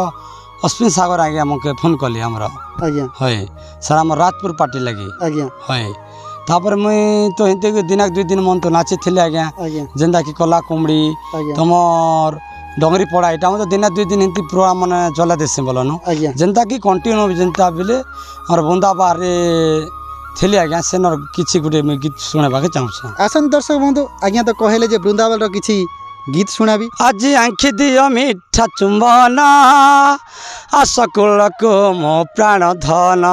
अश्विन सागर आज्ञा मके फोन कली हमर आज्ञा हाय सर हमर रातपुर पार्टी लगी आज्ञा हाय तापर मैं तो हेते दिनाक 2 दिन मन तो नाचे थिले आज्ञा जेंदा की कला कुमड़ी तमर डोंगरी पड़ा एटा मतलब दिन 2 दिन एंती प्रोग्राम माने चला देसे बोलनो जनता की कंटिन्यू जनता बिले और बृंदाबाल रे थिले आज्ञा सेनर किछि गुटे मैं गीत सुनाबा के चाहू आसन दर्शक बंधु आज्ञा तो कहले जे बृंदाबाल रो किछि गीत सुनाबी आज आंखी दियो मीठा चुंबन आसकुल को मो प्राण धन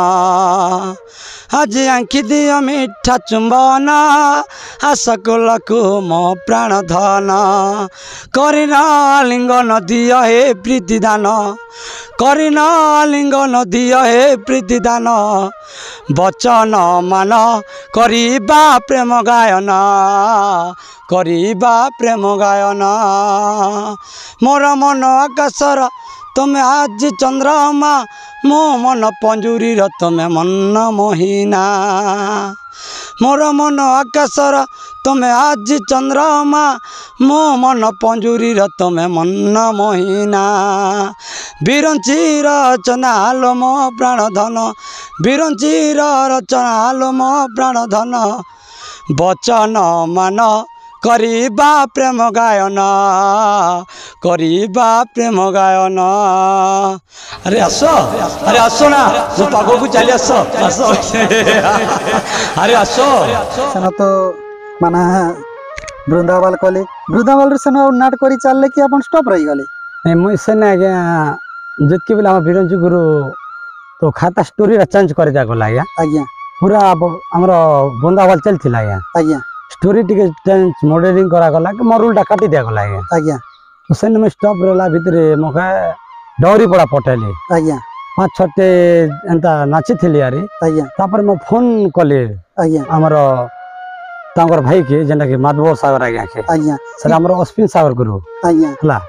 आज आंखी दियो मीठा चुंबन आसकुल को मो प्राण धन करिना लिंगन दियो हे प्रीति दान करिना लिंगन दियो हे प्रीति दान बचन मान करिबा प्रेम गायन करिबा प्रेम गायन मोर मन आकाशर तुम आज चंद्रमा मो मन पंजुरी तुम मन मोहिना मोर मन आकाशर तुम आज चंद्रमा मो मन पंजुरी तुम मन मोहिना बिरंची रचना लो मो प्राण धन बिरंची रचना लो मो प्राण धन बचन मान करिबा प्रेम गायन करिबा प्रेम गायन। अरे आसो ना मो पाग को चली आसो अरे आसो सेना तो माना बृंदाबाल कले बृंदाबाल रे सेना नाटक करी चलले कि अपन स्टॉप रही गले नहीं मुई सेना आज्ञा जितकी बेला हम बिरंजी गुरु तो खाता स्टोरी रा चेंज कर दिया गला आज्ञा पूरा हमर बृंदाबाल चलथिला आज्ञा स्टोरी टिके चेंज मॉडलिंग करा गला कि मरुल काटी दिया गला आज्ञा तो सेन में स्टॉप रहला भितरे मके डौरी पड़ा पटेली आज्ञा 5-6 एंता नाची थिली यारी आज्ञा तापर मैं फोन कले आज्ञा हमर तांगर भाई के जेना के माधव सागर आज्ञा के आज्ञा सर हमर अश्विन सागर गुरु आज्ञा हला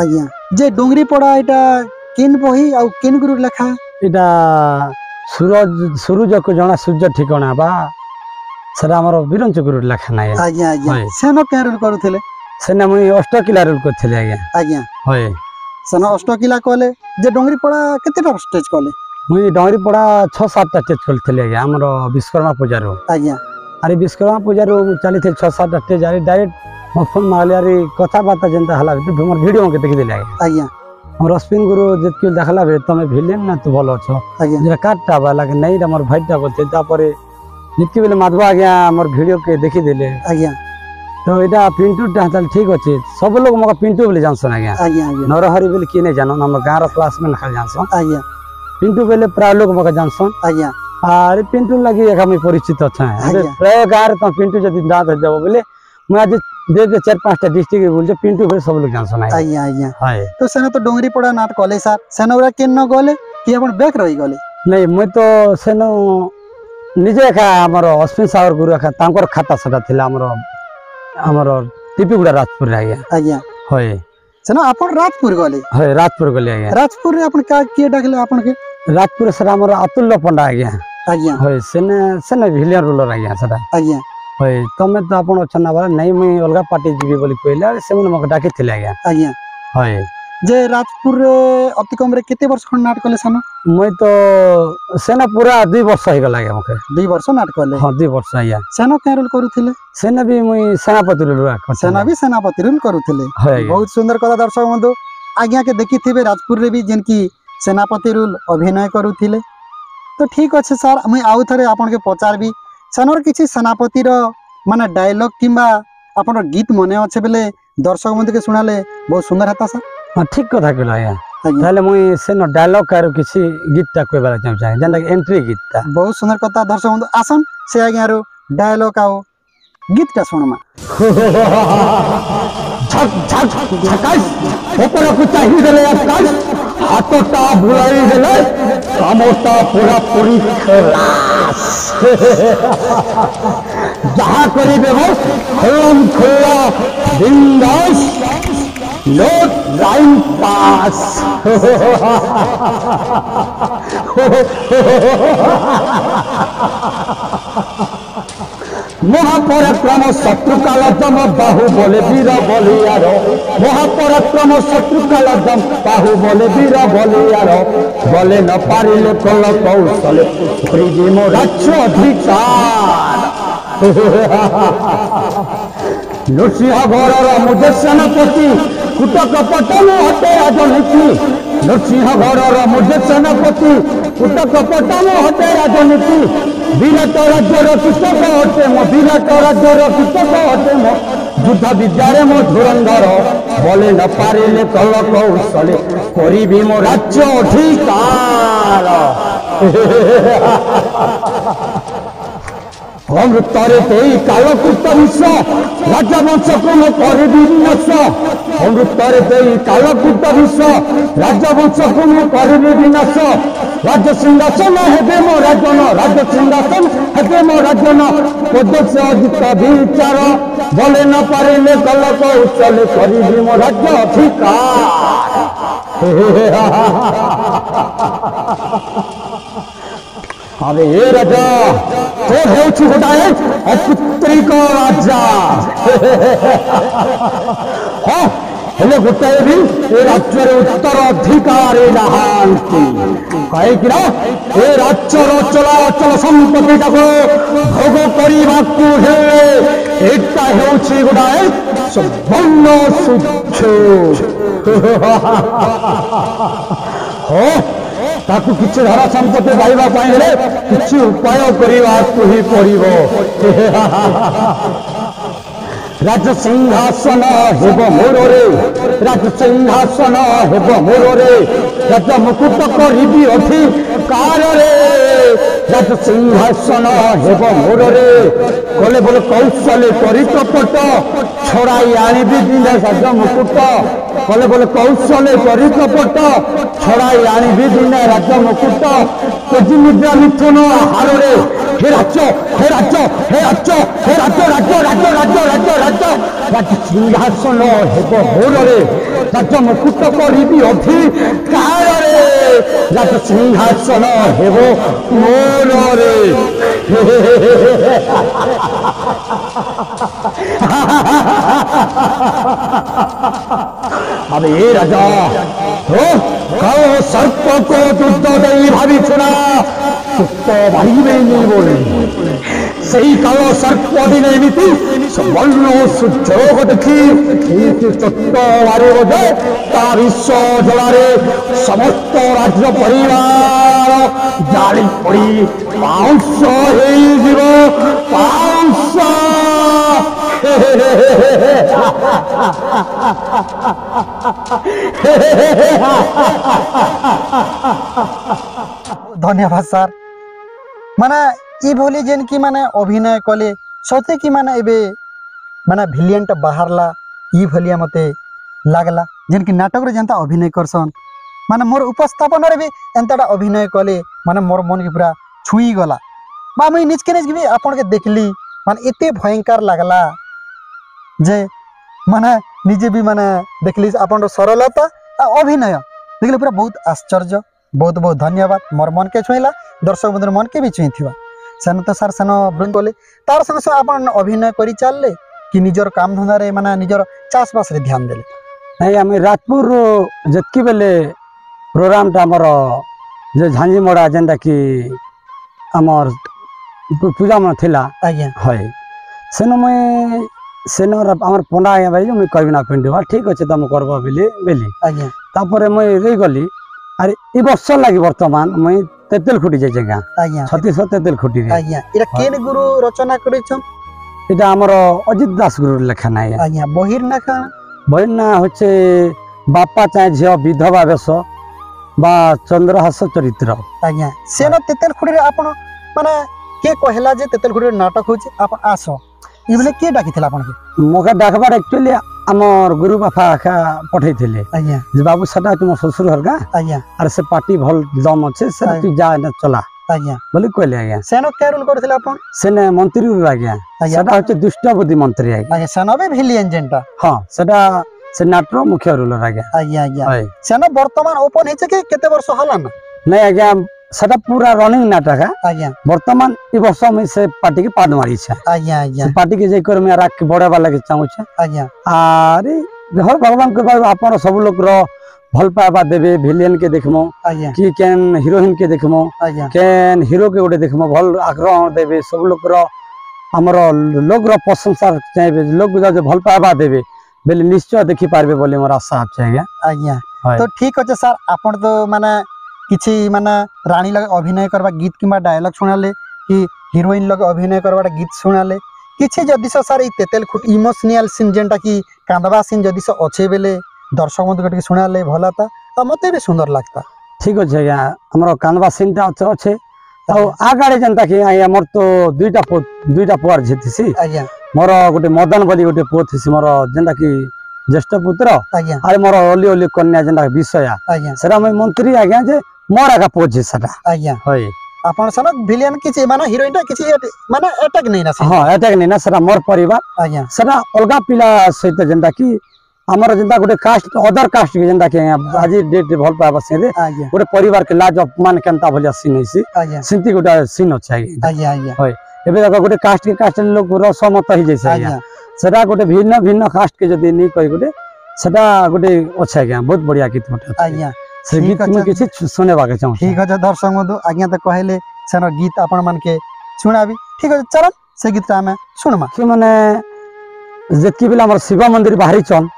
आज्ञा जे डोंगरी पड़ा एटा केन बही आ केन गुरु लेखा एटा सूरज को जना सूर्य ठिकाना बा सर हमर बिरंच गुरु लेखा ना आज्ञा आज्ञा सेनो के रोल करूथिले सेना मुई अष्टकिला रोल करथिले आज्ञा आज्ञा होय सेना अष्टकिला कले जे डोंगरी पड़ा केतेटा स्टेज कले मुई डोंगरी पड़ा 6-7टा स्टेज करथिले आज्ञा हमर विश्वकर्मा पूजा रो आज्ञा अरे विश्वकर्मा पूजा रो चली थे 6-7टा स्टेज अरे डायरेक्ट मो फोन मारले अरे कथा बात जनता हला हमर वीडियो के देखि दिले आज्ञा हमर अश्विन गुरु जितकी देखला बे तमे भिलेन ना तू भलो छ आज्ञा जे काटटा बाला के नहीं हमर भाईटा बोलते तापरे जितकी बेले माधव आज्ञा हमर वीडियो के देखि दिले आज्ञा तो एटा पिंटू टाल ठीक अछि सब लोग मका पिंटू बोले जानसन आज्ञा आज्ञा आज्ञा नरहरि बोले कि नहीं जानो हमर गांव रो क्लासमेट खाली जानसन आज्ञा पिंटू बोले प्राय लोग मका जानसन आज्ञा अरे पिंटू लगी एक हम परिचित अच्छा है प्राय गांव रे तो पिंटू जदी दांत देबो बोले मैं आज देश 4-5टा डिस्ट्रिक्ट बोलछे पिंटू भाई सब लोग जानसन आज्ञा आज्ञा हाय तो सेना तो डोंगरी पड़ा नाट कले सर सेना उरा केन न गले कि अपन बैक रही गले नहीं मैं तो सेनो निजे एका हमर अश्विन सागर गुरु एका तांकर खाता सदा थिला हमर टीपीगुड़ा राजपुर रे आज्ञा आज्ञा होय सेना अपन राजपुर गले होय राजपुर गले आज्ञा राजपुर रे अपन का किए डाकले अपन के राजपुर सर हमर अतुल्य पंडा आज्ञा आज्ञा होय सेने सेने विलियन रूलर आज्ञा सदा आज्ञा होय तमे तो अपन अछना बाला नहीं मैं अलगा पार्टी जीवी बोली कहला से मन मक डाके थिला आज्ञा आज्ञा होय जे राजपुर रे अति कम रे केते वर्ष खन नाट कले सेना मैं तो सेना पूरा 2 वर्ष हो गला आज्ञा मके 2 वर्ष नाट कले हां 2 वर्ष आज्ञा सेना के रोल करूथिले सेना भी मैं सेनापति रूल सेना भी सेनापति रोल करूथिले होय बहुत सुंदर कथा दर्शक बंधु आज्ञा के देखिथिबे राजपुर रे भी जेनकी सेनापति रोल अभिनय करूथिले तो ठीक अच्छे सर मुई आउ थरे आपन के पचारबी सेनर किछि सेनापति रो माने डायलॉग किंबा आपन गीत मने अच्छे बेले दर्शक बंधु के सुनाले बहुत सुंदर हेता सर हां ठीक कथा कहला आज्ञा आज्ञा ताले मुई सेनो डायलॉग कार किछि गीतटा कहबा चाहे जेंदा एंट्री गीतटा बहुत सुंदर कथा दर्शक बंधु आसन से आज्ञा रो डायलॉग आओ गीतटा सुनमा झक झक झकास ऊपर को चाहिए देले आकाश हाथोटा बुलाई देले कामोटा पूरा पूरी खलास जहाँ करी देबो खुल्लम खुल्ला बिंदास नो टाइम पास महापराक्रम शत्रु काल दम बाहु बोले वीर बलियार महापराक्रम शत्रु काल दम बाहु बोले वीर बलियार बोले न पारिले कल कौशले मो राज्य अधिकार नृसिंहगढ़ मुझे सेनापति कुटक पटन हटे राजनीति नृसिंहगढ़ मुझे सेनापति कुटक पटन हटे राजनीति विराट राज्यर कृषक हटे मो विराट राज्यर कृषक हटे मो युद्ध विद्यारे मो धुरंधर बोले न पारिले कल कौशले करिबी मो राज्य अधिकार अमृतरे तेई कालकूट विश्व राजवंश को मो करिबी विनाश अमृतरे तेई कालकूट विश्व राजवंश को मो करिबी विनाश राज सिंहासन हेबे मो राजन राज सिंहासन हेबे मो राजन पद से अधिक विचार बोले न पारिले कल कौशले करिबी मो राज्य अधिकार अरे ए राजा तो हेउछु गोटाए अपुत्रिक राजा हाँ हेले गोटाए भी ए राज्यर उत्तर अधिकारी नाहांती कहीं ए राज्यर चला अचल संपत्ति भोग करने हेले एटा हेउछि गोटाए सुवर्ण सूक्ष्म हाँ ताकू किसी धरा संपत्ति पाइबा किसी उपाय करने को ही पड़ो राज सिंहासन हेब मोरे राज सिंहासन हेब मोरे राज मुकुट करी अधिकार राज सिंहासन हेब मोरे कले बोले कौशले करी कपट छड़ाई आनिबी दिने राज मुकुट कले बोले कौशले करी कपट छड़ाई आनिबी दिने राज मुकुट तेजी मुद्रा मिथुन हारे हे राज्य हे राज्य हे राज्य हे राज्य राज्य राज्य राज्य राज्य राज्य राज्य सिंहासन हेब मोरे राज्य मुकुट करी अधिकार राज्य सिंहासन हेब मोरे अबे ये राजा हो कहो सर्प को युद्ध दे भावी छुना तो भाई नहीं बोले सही कहो सर्प दिन एमती सुवर्ण सुजोग देखी चोट मारे बोधे ता विश्व जलारे समस्त राज्य परिवार जाली पड़ी पाउंस पाउंस धन्यवाद सर माने ई भोली जेन की माने अभिनय कले सते की माने एबे माने भिलियनटा बाहरला ई भलिया मते लागला जेन कि नाटक रे जनता अभिनय करसन माने मोर उपस्थापन रे भी एंताटा अभिनय कले माने मोर मन के पूरा छुई गला बा मुई निज के भी आपन के देखली माने एते भयंकर लागला जे माने निजे भी माने देखली आपन सरलता अभिनय देखले पूरा बहुत आश्चर्य बहुत बहुत धन्यवाद मोर मन के छुईला दर्शक बंधु मन के भी छुई थिवा सेन तो सार सेन बृंद बोले तार संग संग आपन अभिनय करी चलले कि निजर काम धंदा रे माने निजर चाष बास रे ध्यान देले नहीं आम राजपुर जितकी बेले प्रोग्रामटा आमर जे झांझी मड़ा जेनटा कि आमर पूजा मन थिला आज्ञा है सेन मुई सेन आमर पंडा आज्ञा भाई मुई कहबी ना पिंडवा ठीक अच्छे तुम करब बेली आज्ञा तापर मुई रही गली अरे ए वर्ष लगी वर्तमान मुई तेतेल खुटी जाइए गाँ आज्ञा 36 तेतेल खुटी आज्ञा इरा केन गुरु रचना करिछन এটা আমার অজিত দাস গুরুর লেখা নাই आज्ञा बहिर ना का বইয়ের না হচ্ছে বাপা চায় ঝিও বিধবা বেশ বা চন্দ্রহাস চরিত্র आज्ञा सेन तेतेल खुडी रे आपण माने के कहला जे तेतेल खुडी रे नाटक होचे आपण आसो ई बोले के डाकिथिला आपण के मोके डाकबार एक्चुअली आमर गुरु बापा आखा पठेइथिले आज्ञा जे बाबू सेटा तुम ससुर घर गा आज्ञा और से पार्टी भल दम अच्छे से तू जा ना चला आज्ञा बोली कहले आज्ञा सेन के रोल करथिला आपण सेने मंत्री रू आज्ञा आज्ञा। सेटा हচ্ছে दुष्ट बुद्धि मंत्री आज्ञा आज्ञा सेन बे भिलियन जेंटा हां सेटा से नाट्र मुख्य रोल आज्ञा आज्ञा आज्ञा हाय सेन वर्तमान ओपन हेचे के केते वर्ष हला ना नहीं आज्ञा सेटा पूरा रनिंग नाटक है आज्ञा वर्तमान ई वर्ष में से पार्टी के पाद मारी छे आज्ञा आज्ञा पार्टी के जेकर में राख के बढ़ावा लगे चाहू छे आज्ञा अरे हो भगवान के बाबू आपन सब लोग रो भल पावा देबे भिलियन के देखमो आज्ञा कि केन हीरोइन के देखमो आज्ञा केन हीरो के गोटे देखमो भल आग्रह देबे सब लोग रो हमर लोग रो प्रशंसा चाहेबे लोग जो भल पावा देबे बेले निश्चय देखि पारबे बोले मोर आशा छै आज्ञा आज्ञा हाय। तो ठीक अच्छे सर आपण तो माने किछि माने रानी लगे अभिनय करबा गीत किंबा डायलॉग सुनाले कि हीरोइन लगे अभिनय करबा गीत सुनाले किछि जदि सर ई तेतेल खुट इमोशनल सीन जेंटा कि कांदबा सीन जदि से अच्छे बेले दर्शक बंधु के सुनाले भलाता आ मते भी सुंदर लगता ठीक अछि आज्ञा हमर कानवा सीनटा अच्छे तो आगाड़े जनता कि आज्ञा मोर तो दुईटा पुआर जेतिसी आज्ञा मोर गोटे मदन बोली गोटे पुओ थिसी मोर जेंटा कि ज्येष्ठ पुत्र आज्ञा अरे मोर ओली ओली कन्या जेंटा विषया आज्ञा सेरा मैं मंत्री आज्ञा जे मोर आगा पुओ जे सेटा आज्ञा होय आपण सनक विलेन किछि माने हीरोइन किछि माने अटैक नहीं ना हां एटाक नहीं ना सेरा मोर परिवार आज्ञा सेरा अलगा पिला सहित जेंटा कि हमर जेंटा गोटे कास्ट अदर कास्ट के जेंटा कि आज डेट भल पाबा से रे आज्ञा गोटे परिवार के लाज अपमान केनता भलिया सीन होइसी आज्ञा सिंती गोटे सीन अछि आज्ञा आज्ञा आज्ञा होय एबे देखो गोटे कास्ट लोग रसमत ही जैसे आज्ञा आज्ञा सेटा गोटे भिन्न भिन्न कास्ट के जदी नहीं कहि गोटे सेटा गोटे अछि आज्ञा बहुत बढ़िया गीत गोटे आज्ञा से ठीक गीत अछि। में किछि सुनेबा के चाहू ठीक अच्छे दर्शक बंधु आज्ञा तो कहले सेन गीत आपण मन के सुनाबी ठीक अच्छे चल से गीत आमे सुनमा कि माने जेतकी बेला हमर शिव मंदिर बाहरी चन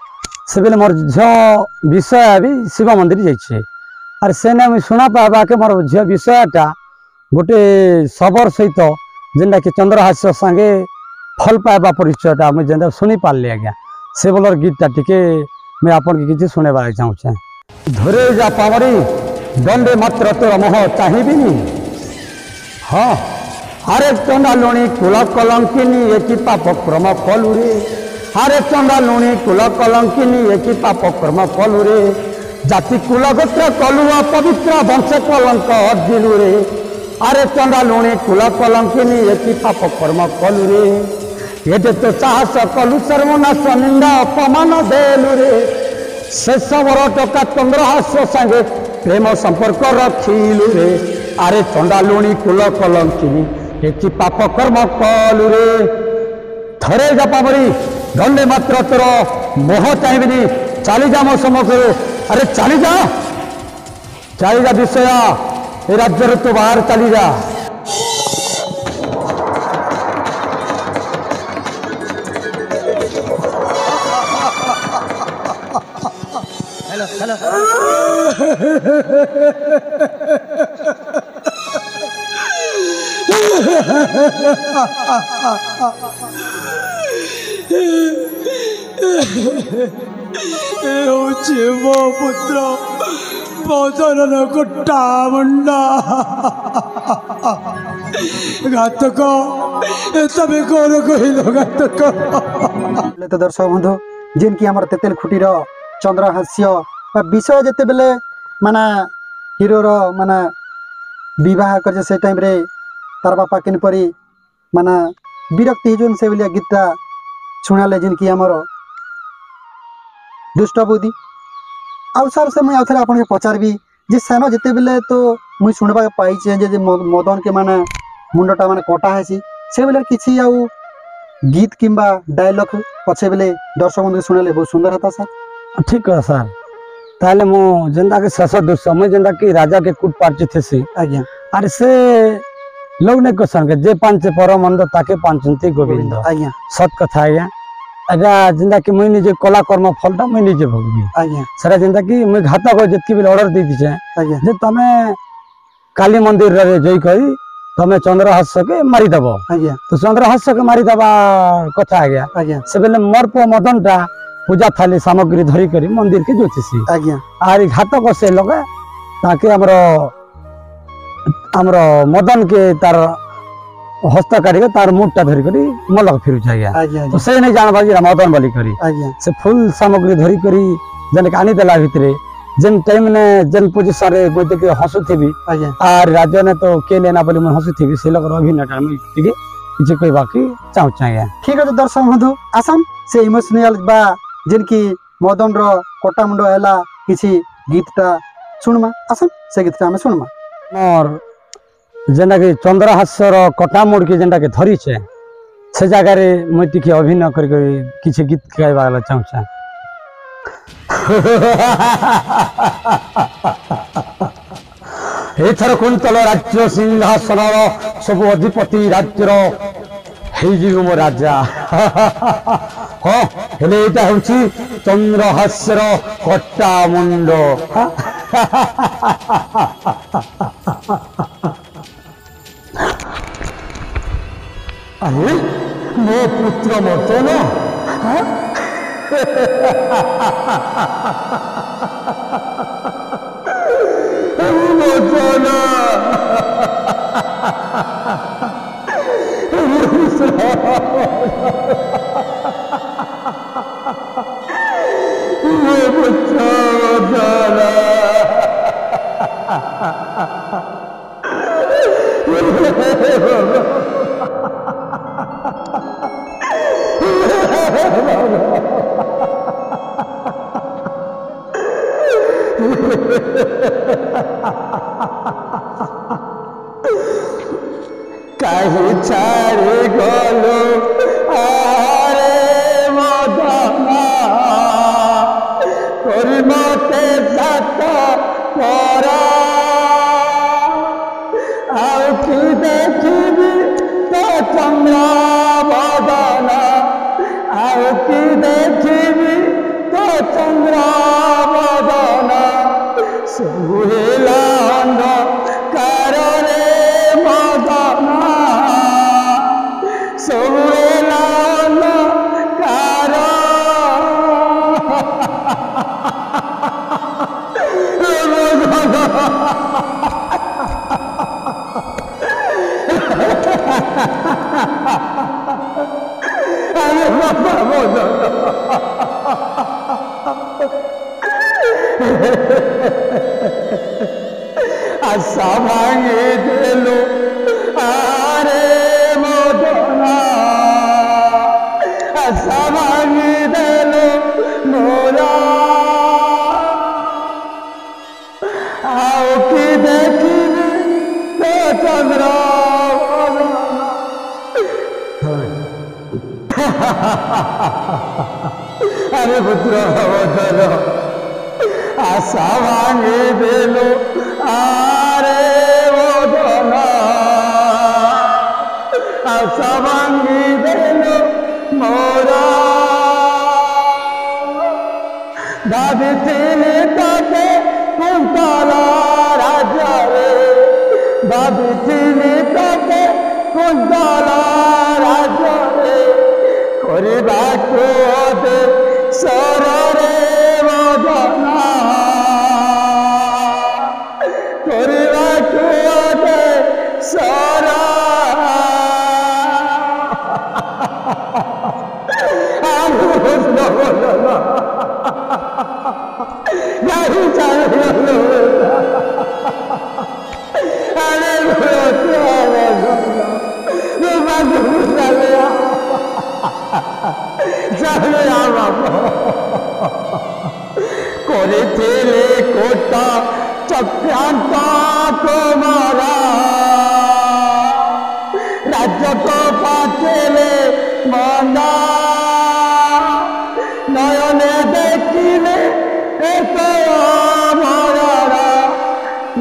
से बेले मोर झ विषय भी शिव मंदिर जाइछे और सेने मैं सुना पाबा के मोर झ विषयटा गोटे सबर सहित जेंटा कि चंद्रहास्य संगे फल पाइबा परिचयटा मुझे जेंटा सुनी पारली आज्ञा से बोलर गीतटा टिके मैं आपन के किछि सुनेबा चाहू छे धरे जा पावरी दंडे मात्र तोर मोह चाहिबिनी हाँ अरे चंदा लुणी कुल कलंकिनी एकी पाप क्रम कलु रे अरे चंदा लुणी कुल कलंकिनी एकी पाप क्रम कलु रे जाति कुल गोत्र कलु अपवित्र वंश कलंक अर्जिलु रे अरे चंदा लुणी कुल कलंकिनी एकी पाप कर्म कलु रे एटे तो साहस कलु सर्वनाश निंदा अपमान देलु रे शेष बर टका चंद्रहास संगे प्रेम संपर्क रखिलु रे अरे चंदा लुणी कुल कलंकिनी एकी पाप कर्म कलु रे थरे जा पावरी दंडे मात्र तोर मोह चाहिबिनी चली जा मो सम्मुख अरे चली जा विषया ए राज्य तो बाहर चली जा हेलो हेलो मो पुत्र मदन गोटा मुंडा घातक तबे कौन कोई लोग तो दर्शक बंधु जिनकी आमर तेतेल खुटीर चंद्रहास्य विषय जिते बेले माना हिरोर माना विवाह कर से टाइम रे तार बापा किनपरी माना विरक्ति होजन से बोलिया गीतटा शुणाले जिनकी आमर दुष्ट बुद्धि आउ सर से मुझे आउथरे आपन के पचारबी जे सेनो जिते बेले तो मुई सुनबा पाई जे मदन के माने मुंडटा माने कटा हेसी से बेले किछि आउ गीत किंबा डायलॉग पछे बेले दर्शक बंधु शुणाले बहुत सुंदर होता सर। ठीक है सर ताले मो जेंदा के शेष दृश्य मैं जेंदा कि राजा के कूट पार्ची थे सी आज्ञा अरे से लोग ने क्वेश्चन के जे पांचे परम मंद ताके पांचंती गोविंद आज्ञा सत कथा आज्ञा एटा जेंदा कि मैं निजे कला कर्म फलटा मैं निजे भोगबी आज्ञा सरा जेंदा कि मैं घातक जतकी बेले ऑर्डर दे दिछे आज्ञा जे तमे काली मंदिर रे जई करी तमे चंद्रहास्य के मारी दबो आज्ञा तो चंद्रहास्य के मारी दबा कथा आ गया आज्ञा से बेले मोर पो मदन टा पूजा थाली सामग्री धरी करी मंदिर के जोतिसी आज्ञा आरी घातक से लगे ताकि हमरो मदन के तार हस्तकारी के तार मुठटा धरी करी मलक फिरु जाया आज्ञा तो से नहीं जानबा जे मदन बलि करी आज्ञा से फुल सामग्री धरी करी जने कानी देला भितरे जेन टाइम ने जेन पोजीशन रे गोते के हसुथेबी आज्ञा आर राज्य ने तो के लेना बोली मैं हसुथेबी से लोग अभिनय में टिके किछि कोई बाकी चाहू चाहिए ठीक है दर्शक बंधु आसन से इमोशनल बा जिनकी मदन रो कोटा मुंडो हैला किछि गीतटा सुनमा आसन से गीतटा हमें सुनमा मोर जेंदा कि चंद्रहास्य रो कटा मोड़ के जेंदा के धरी छे से जगह रे मैं टिके अभिनय कर किछि गीत गाइबा वाला चाहू छ एथर कुंतल राज्य सिंहासन सब अधिपति राज्यर हेजिगो मो राजा हाँ हेले एटा होछि चंद्रहास्यर कट्टा मुंड अरे मो पुत्र मदन मदन कहीं छाड़े गलो आरे मदना करी मते सात परा आउ कि देखिबी तो चंद्र बदना आउ कि देखिबी तो चंद्र बदना सुहेला अंधकार रे मदना सुहेला अंधकार अरे बाबा आशा भांगे देलो आरे मदना आशा भांगे देलो मोरा आओ कि देखिबी तो चंद्र अरे पुत्र मदन आशा भांगे देलो आरे मदना आशा भांगे देलो मोरा भाविथिली ताके कुंतला राज्य रे भाविथिली ताके कुंतला राज्य रे କରିବାକୁ ଦେ ସରରେ ମଦନା କରିବାକୁ ଦେ ସର କରିଥିଲେ କୋଟା ଚକ୍ରାନ୍ତ ତୁମରା ରାଜକ ପାଚିଲେ ମନା ନୟନେ ଦେଖିଲେ ଏକ ମରା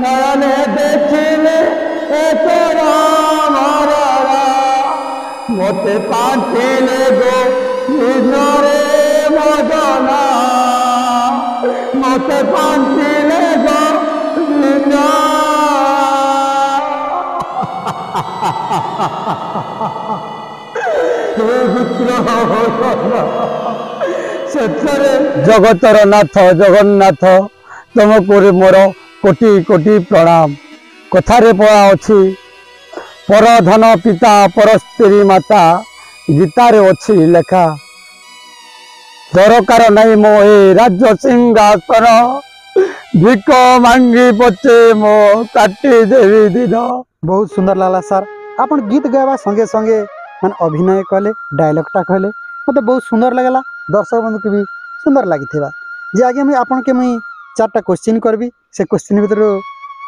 ନୟନେ ଦେଖିଲେ ଏକ ମରା ମତେ ପାଚିଲେ ଗো ନିନରେ ମଦନା মতে পান্তিলে গো নিনা ସେଥିରେ ଜଗତର ନାଥ ଜଗନ୍ନାଥ ତମକୁ ମୋର କୋଟି କୋଟି ପ୍ରଣାମ। କଥାରେ ପଳା ଅଛି ପରଧନ ପିତା ପର ସ୍ତ୍ରୀ ମାତା ଗୀତାରେ ଅଛି ଲେଖା ଦରକାର ନାହିଁ ମୋ ଏ ରାଜ୍ୟ ସିଂହାସନ ଭିକ ମାଙ୍ଗି ପଛେ ମୋ କାଟି ଦେବି ଦିନ। बहुत सुंदर लागला सर आपन गीत गावा संगे संगे माने अभिनय कले डायलॉगटा कहले मते बहुत सुंदर लागला दर्शक बंधु के भी सुंदर लागी थिबा जे आगे मैं आपन के मैं चारटा क्वेश्चन करबी से क्वेश्चन भीतर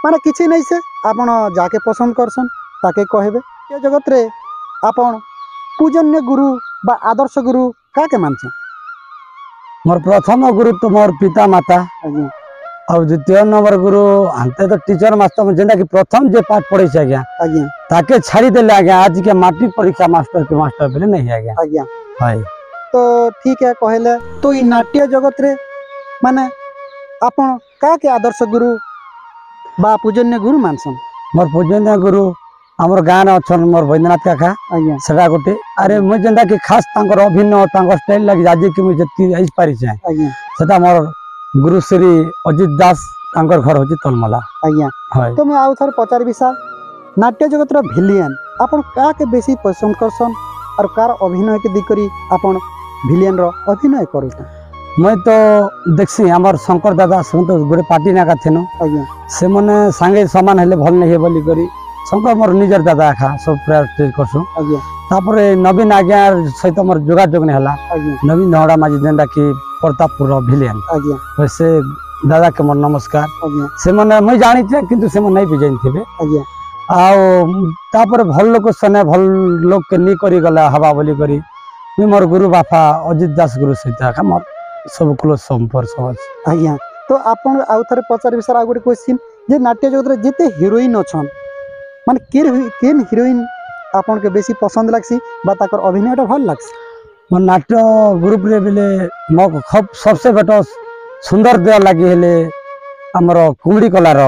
माने किछि नै से आपन जाके पसंद करसन ताके कहबे ए जगत रे आपन पूजन्य गुरु बा आदर्श गुरु काके मानछ मोर प्रथम गुरु तो मोर पिता माता आज्ञा और द्वितीय नंबर गुरु अंते तो टीचर मास्टर जेनता कि प्रथम जे पाठ पढ़े से आज्ञा आज्ञा ताके छाड़ी देले आज्ञा आज के मैट्रिक परीक्षा मास्टर बेले नहीं आज्ञा आज्ञा हाय तो ठीक है कहले तो ई नाट्य जगत रे माने आपन काके आदर्श गुरु बा पूजन्य गुरु मानसन मोर पूजन्य गुरु हमर गान अछन मोर वैद्यनाथ काका आज्ञा सेटा गोटे अरे मुझे जेनता कि खास तांकर अभिनय तांकर स्टाइल लगी आज कि मुझे जति आइ पारि छै आज्ञा सेटा मोर गुरु श्री अजित दास तांकर घर होची तलमला आज्ञा हाय तो मैं आउ थर पचारबी सर नाट्य जगत रो भिलियन आपन काके बेसी पसंद करसन और कार अभिनय के दिकरी आपन भिलियन रो अभिनय करू मैं तो देखसी हमर शंकर दादा से तो गोटे पार्टी ना का थेनु आज्ञा से मने सांगे समान हेले भल नहीं है बोली करी शंकर मोर निजर दादा खा सब प्रायोरिटी करसु आज्ञा तापर नवीन आज्ञा सहित मोर जोगाजोग नहीं हला आज्ञा नवीन धड़ा माजी जेनता कि प्रतापपुर भिलियन आज्ञा वैसे दादा के मोर नमस्कार आज्ञा से मने मैं जानी छे किंतु से मन नहीं भी जानी थे आज्ञा आउ तापर भल लोक सने भल लोक के नी करी गला हवा बोली करी मैं मोर गुरु बापा अजित दास गुरु सहित का मोर सब क्लोज संपर्क सब आज्ञा तो आपन आउ थर पचारबी सर आ गोटे क्वेश्चन जे नाट्य जगत रे जेते हीरोइन अछन माने केन हीरोइन आपन के बेसी पसंद लागसी बा ताकर अभिनयटा भल लागसी मोर नाट्य ग्रुप रे बेले मो खूब सबसे बेटा सुंदर देह लगी हेले हमर कुमड़ी कलार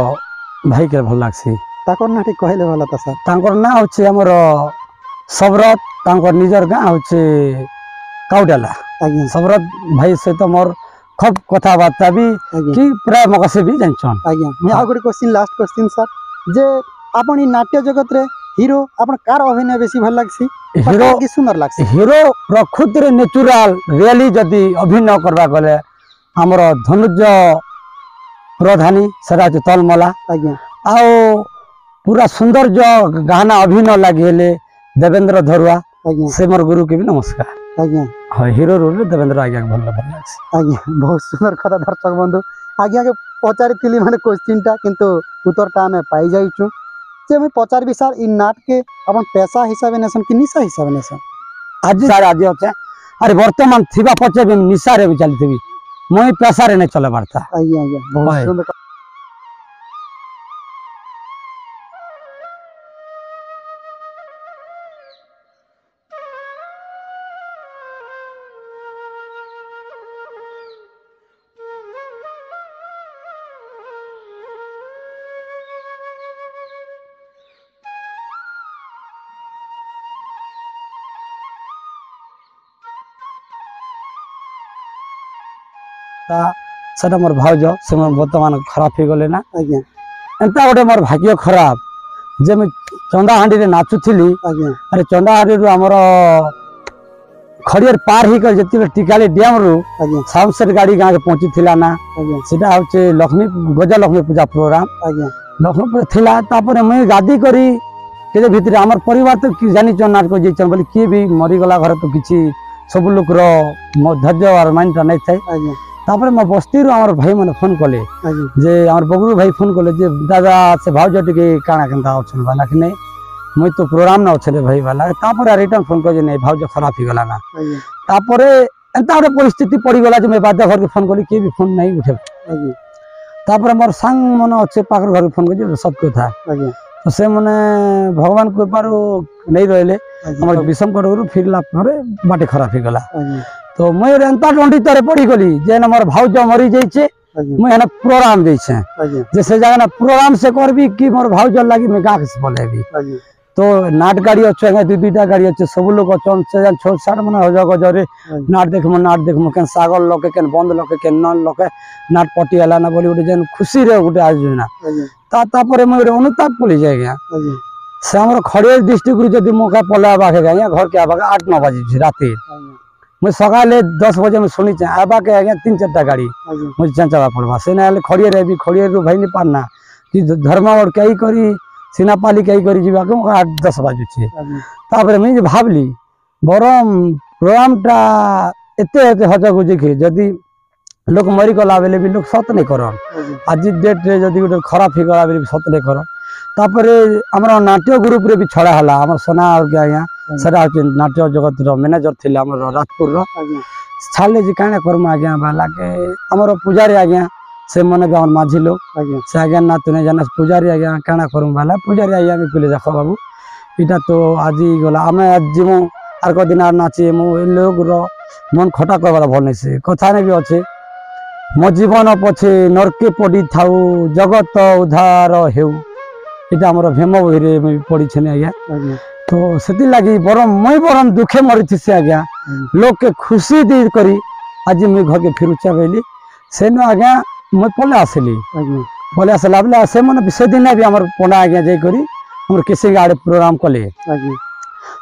भाई के भल लागसी ताकर नाटी कहले भला त सर तांकर ना होचे हमर सबरत तांकर निजर गाँ होचे काउडाला आज्ञा सबरत भाई सहित मोर खूब कथाबार्ता भी आज्ञा कि प्राय मकसे भी जानछन आज्ञा मैं आ गोटे क्वेश्चन लास्ट क्वेश्चन सर जे आपन ई नाट्य जगत रे हीरो आपन कार अभिनय बेसी भल लागसी हीरो की सुंदर लागसी हीरो प्रकृति रे नेचुरल रियली जदि अभिनय करबा गले हमर धनुज प्रधानी सेरा तलमला आज्ञा आओ पूरा सुंदर जो गाना अभिनय लगी हेले देवेंद्र धरुआ आज्ञा से मोर गुरु के भी नमस्कार आज्ञा हाँ हीरो रोल देवेंद्र आज्ञा भल लागसी आज्ञा बहुत सुंदर कथा दर्शक बंधु आज्ञा के पचारि माने क्वेश्चनटा किंतु उत्तरटा हमें पाई जाइछु जे मैं पचारबी सर इ नाट के अपन पैसा हिसाब नेसन कि निशा हिसाब नेसन आज सार आज अच्छे अरे वर्तमान थिबा पचे भी निशा रे भी चलती मुई पैसा रे नहीं चले बारता आज्ञा आज्ञा बहुत हाय। सुंदर सेटा मोर भाउज से मोर वर्तमान खराब हो गले ना आज्ञा एंता गोटे मोर भाग्य खराब जे मैं चंदाहांडी रे नाचुथिली आज्ञा अरे चंदाहांडी रु हमर खड़ियर पार ही कर जति टिकाली डैम रु आज्ञा सामसेट गाड़ी गाँव के पहुंची थिला ना आज्ञा सेटा होचे लक्ष्मी गजा लक्ष्मी पूजा प्रोग्राम आज्ञा लक्ष्मी पूजा थिला तापर मैं गादी करी के भीतर हमर परिवार तो कि जानी चन नाटक जेचन बोली किए भी मरी गला घर तो किछि सब लोक रो धैर्य और माइंड नहीं थाए आज्ञा तापर मो बस्ती आम भाई मैंने फोन कले जे आम बगरू भाई फोन कले जे दादा से भाउज टिके काଣା केनता अच्छन वाला कि नहीं मुई तो प्रोग्राम ना अच्छे भाई वाला तापर रिटर्न फोन कर नहीं भाउज खराब हो गला ना तापर एंता गोटे परिस्थिति पड़ी गला जे मैं बाध्य घर के फोन कली किए भी फोन नहीं उठे तापर मोर सांग मन अच्छे पाखर घर के फोन कर सत कथा तो से मैंने भगवान कृपारू नहीं रहिले हमर विषम कटकरू फिरला बाटे खराब हो गला तो मुझे एंता डंडी तारे पड़ी गली जे मोर भाउज मरी जाइए मुझे प्रोग्राम देछे जैसे जगह प्रोग्राम से करबी कि मोर भाउज लगी मैं गाँव से बोलेबी तो नाट गाड़ी अच्छे दु दुईटा गाड़ी अच्छे सब लोग अच्छन से छोट छाट मन हो गजरे नाट देखमु केन सागर लोके केन बंद लोके केन नन लोके नाट पटी हला ना बोली गोटे जेन खुशी रे गोटे आज ना तापर मुझे अनुताप पड़ी जाए गया से हमर खड़िया डिस्ट्रिक्ट रु जदी मौका पला बाके गया घर के आबा 8-9 बजे राति मुझे सकाले 10 बजे में शुणी आबा के आगे 3-4 गाड़ी मुझे चंचावा पड़वा से ना खड़िया रही खड़िया रू भाई नहीं पारना कि धर्म और कई करी सीनापाली कई करी जीवा के 8-10 बाजुचे तापर मुझे भावली बरम प्रोग्रामटा एते एते हजगुजी के जदि लोक मरी गला बेले भी लोग सत नहीं करन आज डेट रे जदि गोटे खराब हो गला बेले सत नहीं करन तापर हमर नाट्य ग्रुप रे भी छड़ा हला हमर सोना और के आया सदा नाट्य जगत रो मैनेजर थिले हमर राजपुर रो छाले जे काना करम आज्ञा बाला के हमर पुजारी आज्ञा से मन भी हमर माझी लोग से आज्ञा ना तने जाना पुजारी आज्ञा काना करम बाला पुजारी आज्ञा में कहले देखो बाबू इटा तो आज ही गला हमें आज जीवो आर को दिन आर नाचे मो लोग रो मन खटा करवाला भल नहीं से कथा ने भी अच्छे मो जीवन पछे नरके पड़ी थाउ जगत उद्धार हेउ इटा हमर भेम बही रे पड़ी छने आज्ञा तो से लगी बरम मैं बरम दुखे मरी से आज्ञा लोग के खुशी दी करी आज मुझे घर के फिरुचा गली से न आज्ञा मैं पले आसली पले आसला बोले से मन से दिन भी आम पंडा आज्ञा जाकरी हमर किसी गाड़ी प्रोग्राम कले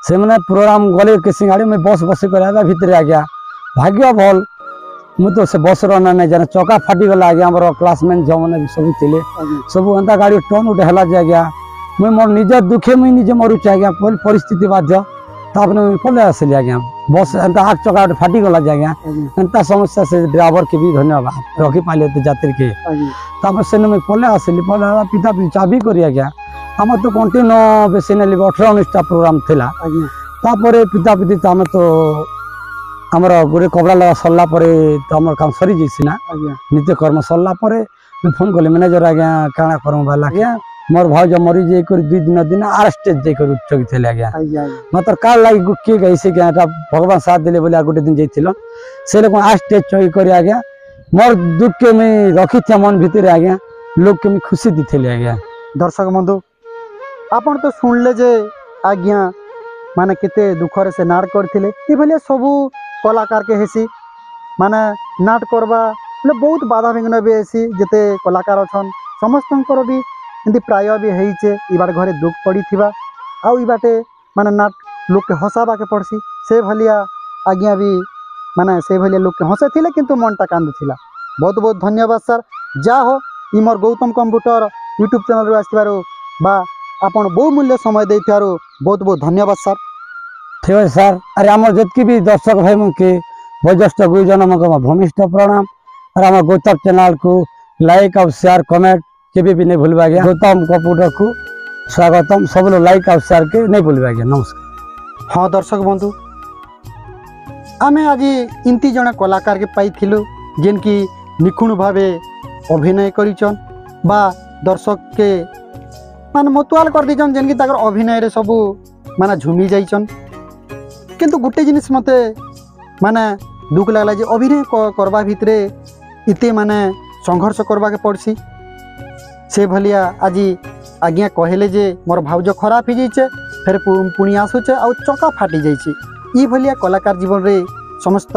से मैंने प्रोग्राम गले किसी गाड़ी में बस बस कर भितर आज्ञा भाग्य भल मुझे तो से बस रहा नहीं जाने चौका फाटी गला आज्ञा हमारे क्लासमेट जो मैंने भी सब थे सब एंता गाड़ी टर्न उठे है आज्ञा मुझे मोर निज दुखे मुझे निजे मरुचे आज्ञा परिस्थिति बाध्य तापर मुझे पले आसली आज्ञा बस एंता आग चौका फाटी गला आज्ञा एंता समस्या से ड्राइवर के भी धन्यवाद रखी पाले तो यात्री के तापर से मुझे पले आसली पले पिता चाबी करी आज्ञा आम तो कंटिन्यू बेसी ना 18-19टा प्रोग्राम थिला तापर पिता पिता आम तो आमर गोटे कपड़ा लगा सरला तो आम काम सरी जाइना नित्य कर्म सरला फोन कले मैनेजर आज्ञा काଣା करम बाला आज्ञा मोर भाउज मरी जाई कर 2 दिन आर स्टेज जाई कर उठक थे आज्ञा मतलब कार लगी किए गई से भगवान साथ देले बोले गोटे दिन जाइल से लोग आर स्टेज चई कर आज्ञा मोर दुख के मुई रखी था मन भितर आज्ञा लोग के मुई खुशी दी थे आज्ञा दर्शक बंधु आपन तो सुनले जे आज्ञा माने केते दुखरे से नाट करथिले ई भले सबू कलाकार के हेसी माने नाट करबा बोले बहुत बाधा विघ्न भी हेसी जेते कलाकार अछन समस्तंकर भी एंती प्राय भी हेइचे ई बार घरे दुख पड़ी थिबा आउ ई बाटे माने नाट लोग के हसाबा के पड़सी से भलिया आज्ञा भी माने से भलिया लोग के हसे थिले किंतु मनटा कांदु थिला बहुत बहुत धन्यवाद सर जा हो ई मोर गौतम कंप्यूटर यूट्यूब चैनल रे आसीबारो बा आपन बहुमूल्य समय देथियारो बहुत बहुत धन्यवाद सर ठीक है सर अरे आम जितकी भी दर्शक भाई मुझे वयोज्येष्ठ गुरुजन भूमिष्ठ प्रणाम और आम गौतम चैनल को लाइक और शेयर कमेंट केबे भी नहीं भूलवा गया गौतम कंप्यूटर को स्वागतम सब लोग लाइक और शेयर के नहीं भूलवा गया नमस्कार। हाँ दर्शक बंधु आम आज इमती जड़े कलाकार के पाई जेन की निखुण भावे अभिनय करिचन बा दर्शक के मान मतुआल कर दीचन जेन की ताकर अभिनय रे सबू माने झुमी जाइचन किंतु गोटे जिनिस मते माने दुख लगला जे अभिनय करबा भितरे इते माने संघर्ष करबा के पड़सी से भलिया आज आज्ञा कहले जे मोर भाउज खराब हो जाइए फिर पुणी आसुचे आ चका फाटी जाइए ई भलिया कलाकार जीवन रे समस्त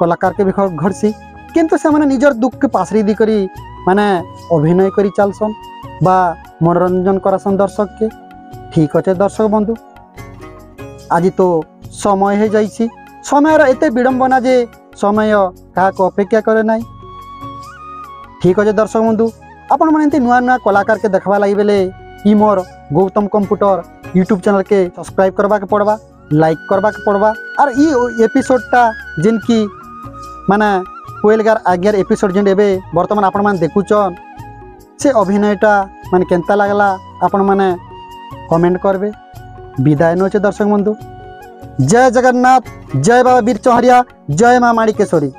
कलाकार के भी घटसी किंतु से माने निजर दुख के पासरी दी करी माने अभिनय करी चलसन बा मनोरंजन करासन दर्शक के ठीक अच्छे दर्शक बंधु आज तो समय हो जाइए समय एते विडंबना जे समय क्या अपेक्षा करे ना ठीक अच्छे दर्शक बंधु आपण मैंने नुआ नुआ कलाकार के देखवा लगे बेले ई मोर गौतम कंप्यूटर यूट्यूब चैनल के सब्सक्राइब करवा के पड़वा लाइक करवा के पड़वा और ई एपिसोडटा जिनकी माने कोएलगार आज्ञार एपिसोड जेन एबे बर्तमान आपण मान देखुचन से अभिनयटा माने केंता लागला आपण माने कमेंट करबे। विदाय नौचे दर्शक बंधु। जय जगन्नाथ, जय बाबा वीर चौहरिया, जय माँ माणिकेश्वरी।